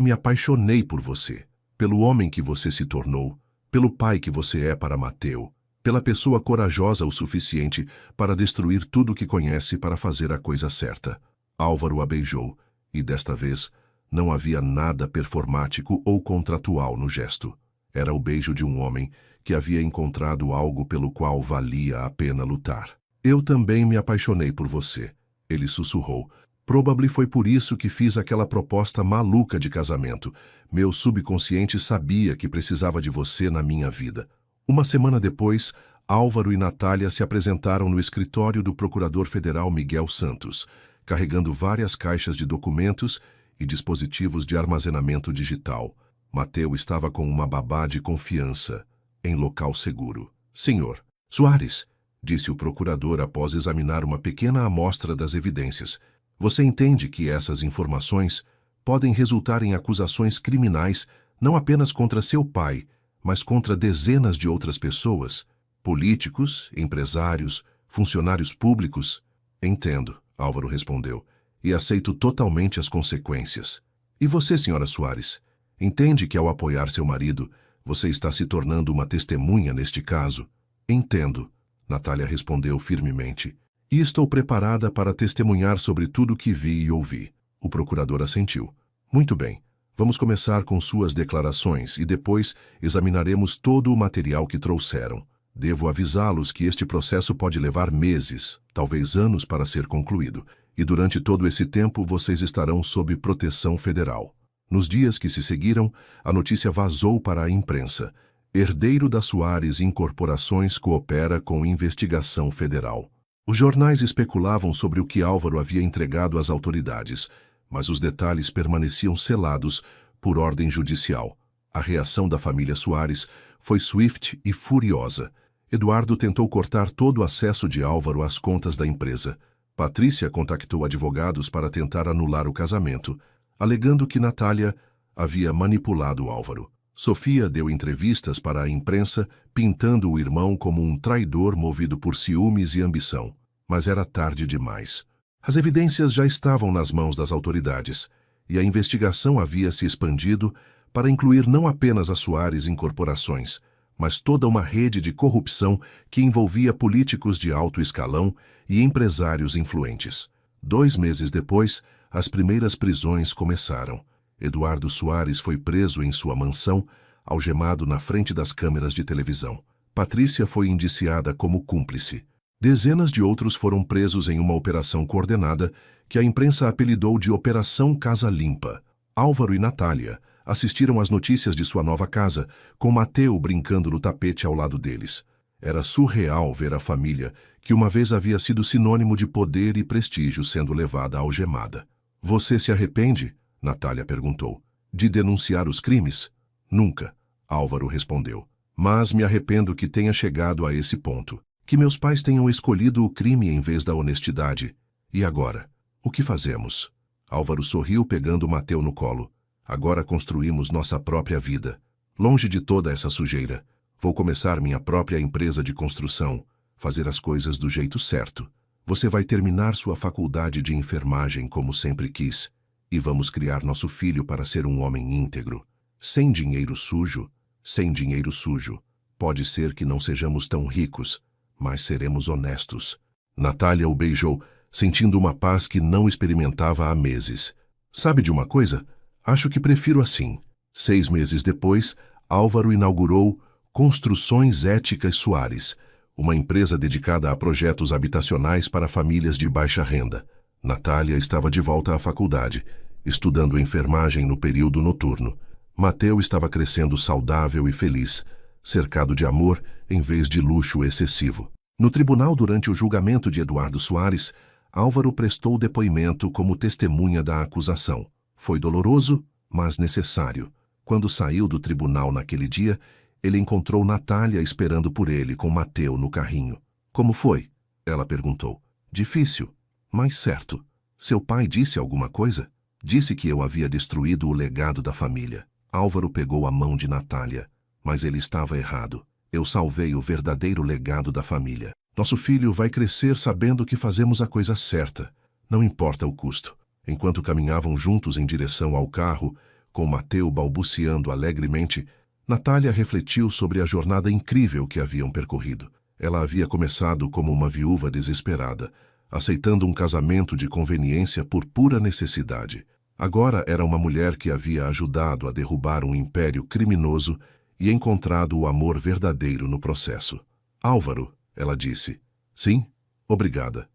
me apaixonei por você, pelo homem que você se tornou, pelo pai que você é para Mateu, pela pessoa corajosa o suficiente para destruir tudo o que conhece para fazer a coisa certa. Álvaro a beijou, e desta vez não havia nada performático ou contratual no gesto. Era o beijo de um homem que havia encontrado algo pelo qual valia a pena lutar. Eu também me apaixonei por você, ele sussurrou. Provavelmente foi por isso que fiz aquela proposta maluca de casamento. Meu subconsciente sabia que precisava de você na minha vida. Uma semana depois, Álvaro e Natália se apresentaram no escritório do procurador federal Miguel Santos, carregando várias caixas de documentos e dispositivos de armazenamento digital. Mateu estava com uma babá de confiança, em local seguro. Senhor Soares, disse o procurador após examinar uma pequena amostra das evidências, você entende que essas informações podem resultar em acusações criminais não apenas contra seu pai, mas contra dezenas de outras pessoas, políticos, empresários, funcionários públicos? Entendo, Álvaro respondeu, e aceito totalmente as consequências. E você, senhora Soares, entende que ao apoiar seu marido, você está se tornando uma testemunha neste caso? Entendo, Natália respondeu firmemente. E estou preparada para testemunhar sobre tudo o que vi e ouvi. O procurador assentiu. Muito bem. Vamos começar com suas declarações e depois examinaremos todo o material que trouxeram. Devo avisá-los que este processo pode levar meses, talvez anos para ser concluído, e durante todo esse tempo vocês estarão sob proteção federal. Nos dias que se seguiram, a notícia vazou para a imprensa. Herdeiro da Soares Incorporações coopera com investigação federal. Os jornais especulavam sobre o que Álvaro havia entregado às autoridades, mas os detalhes permaneciam selados por ordem judicial. A reação da família Soares foi swift e furiosa. Eduardo tentou cortar todo o acesso de Álvaro às contas da empresa. Patrícia contactou advogados para tentar anular o casamento, alegando que Natália havia manipulado Álvaro. Sofia deu entrevistas para a imprensa, pintando o irmão como um traidor movido por ciúmes e ambição. Mas era tarde demais. As evidências já estavam nas mãos das autoridades, e a investigação havia se expandido para incluir não apenas a Soares Incorporações, mas toda uma rede de corrupção que envolvia políticos de alto escalão e empresários influentes. 2 meses depois, as primeiras prisões começaram. Eduardo Soares foi preso em sua mansão, algemado na frente das câmeras de televisão. Patrícia foi indiciada como cúmplice. Dezenas de outros foram presos em uma operação coordenada que a imprensa apelidou de Operação Casa Limpa. Álvaro e Natália assistiram às notícias de sua nova casa, com Mateu brincando no tapete ao lado deles. Era surreal ver a família, que uma vez havia sido sinônimo de poder e prestígio, sendo levada algemada. Você se arrepende? Natália perguntou. De denunciar os crimes? Nunca, Álvaro respondeu. Mas me arrependo que tenha chegado a esse ponto. Que meus pais tenham escolhido o crime em vez da honestidade. E agora? O que fazemos? Álvaro sorriu pegando Mateu no colo. Agora construímos nossa própria vida. Longe de toda essa sujeira. Vou começar minha própria empresa de construção. Fazer as coisas do jeito certo. Você vai terminar sua faculdade de enfermagem como sempre quis. E vamos criar nosso filho para ser um homem íntegro. Sem dinheiro sujo. Sem dinheiro sujo. Pode ser que não sejamos tão ricos, mas seremos honestos. Natália o beijou, sentindo uma paz que não experimentava há meses. Sabe de uma coisa? Acho que prefiro assim. 6 meses depois, Álvaro inaugurou Construções Éticas Soares, uma empresa dedicada a projetos habitacionais para famílias de baixa renda. Natália estava de volta à faculdade, estudando enfermagem no período noturno. Mateu estava crescendo saudável e feliz, cercado de amor em vez de luxo excessivo. No tribunal, durante o julgamento de Eduardo Soares, Álvaro prestou depoimento como testemunha da acusação. Foi doloroso, mas necessário. Quando saiu do tribunal naquele dia, ele encontrou Natália esperando por ele com Mateu no carrinho. Como foi? Ela perguntou. Difícil, mas certo. Seu pai disse alguma coisa? Disse que eu havia destruído o legado da família. Álvaro pegou a mão de Natália, mas ele estava errado. Eu salvei o verdadeiro legado da família. Nosso filho vai crescer sabendo que fazemos a coisa certa, não importa o custo. Enquanto caminhavam juntos em direção ao carro, com Mateu balbuciando alegremente, Natália refletiu sobre a jornada incrível que haviam percorrido. Ela havia começado como uma viúva desesperada, aceitando um casamento de conveniência por pura necessidade. Agora era uma mulher que havia ajudado a derrubar um império criminoso e encontrado o amor verdadeiro no processo. Álvaro, ela disse. Sim, obrigada.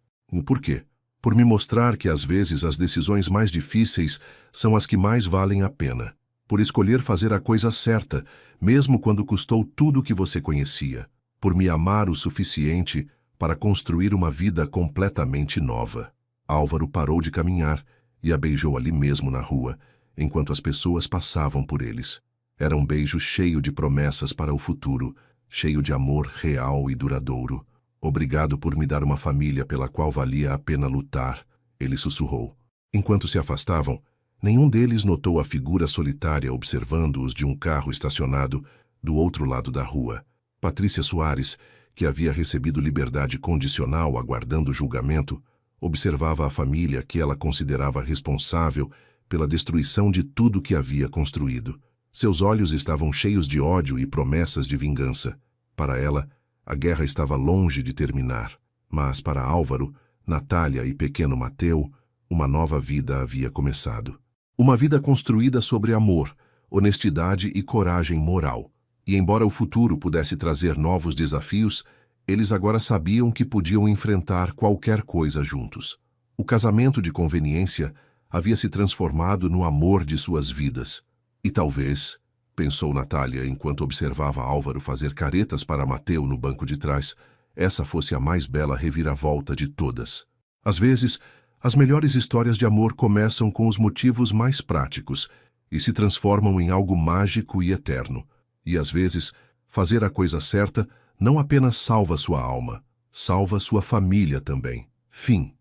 Por quê? Por me mostrar que às vezes as decisões mais difíceis são as que mais valem a pena. Por escolher fazer a coisa certa, mesmo quando custou tudo o que você conhecia. Por me amar o suficiente para construir uma vida completamente nova. Álvaro parou de caminhar e a beijou ali mesmo na rua, enquanto as pessoas passavam por eles. Era um beijo cheio de promessas para o futuro, cheio de amor real e duradouro. Obrigado por me dar uma família pela qual valia a pena lutar, ele sussurrou. Enquanto se afastavam, nenhum deles notou a figura solitária observando-os de um carro estacionado do outro lado da rua. Patrícia Soares, que havia recebido liberdade condicional aguardando o julgamento, observava a família que ela considerava responsável pela destruição de tudo que havia construído. Seus olhos estavam cheios de ódio e promessas de vingança. Para ela, a guerra estava longe de terminar. Mas para Álvaro, Natália e pequeno Mateu, uma nova vida havia começado. Uma vida construída sobre amor, honestidade e coragem moral. E embora o futuro pudesse trazer novos desafios, eles agora sabiam que podiam enfrentar qualquer coisa juntos. O casamento de conveniência havia se transformado no amor de suas vidas. E talvez, pensou Natália enquanto observava Álvaro fazer caretas para Mateu no banco de trás, essa fosse a mais bela reviravolta de todas. Às vezes, as melhores histórias de amor começam com os motivos mais práticos e se transformam em algo mágico e eterno. E às vezes, fazer a coisa certa não apenas salva sua alma, salva sua família também. Fim.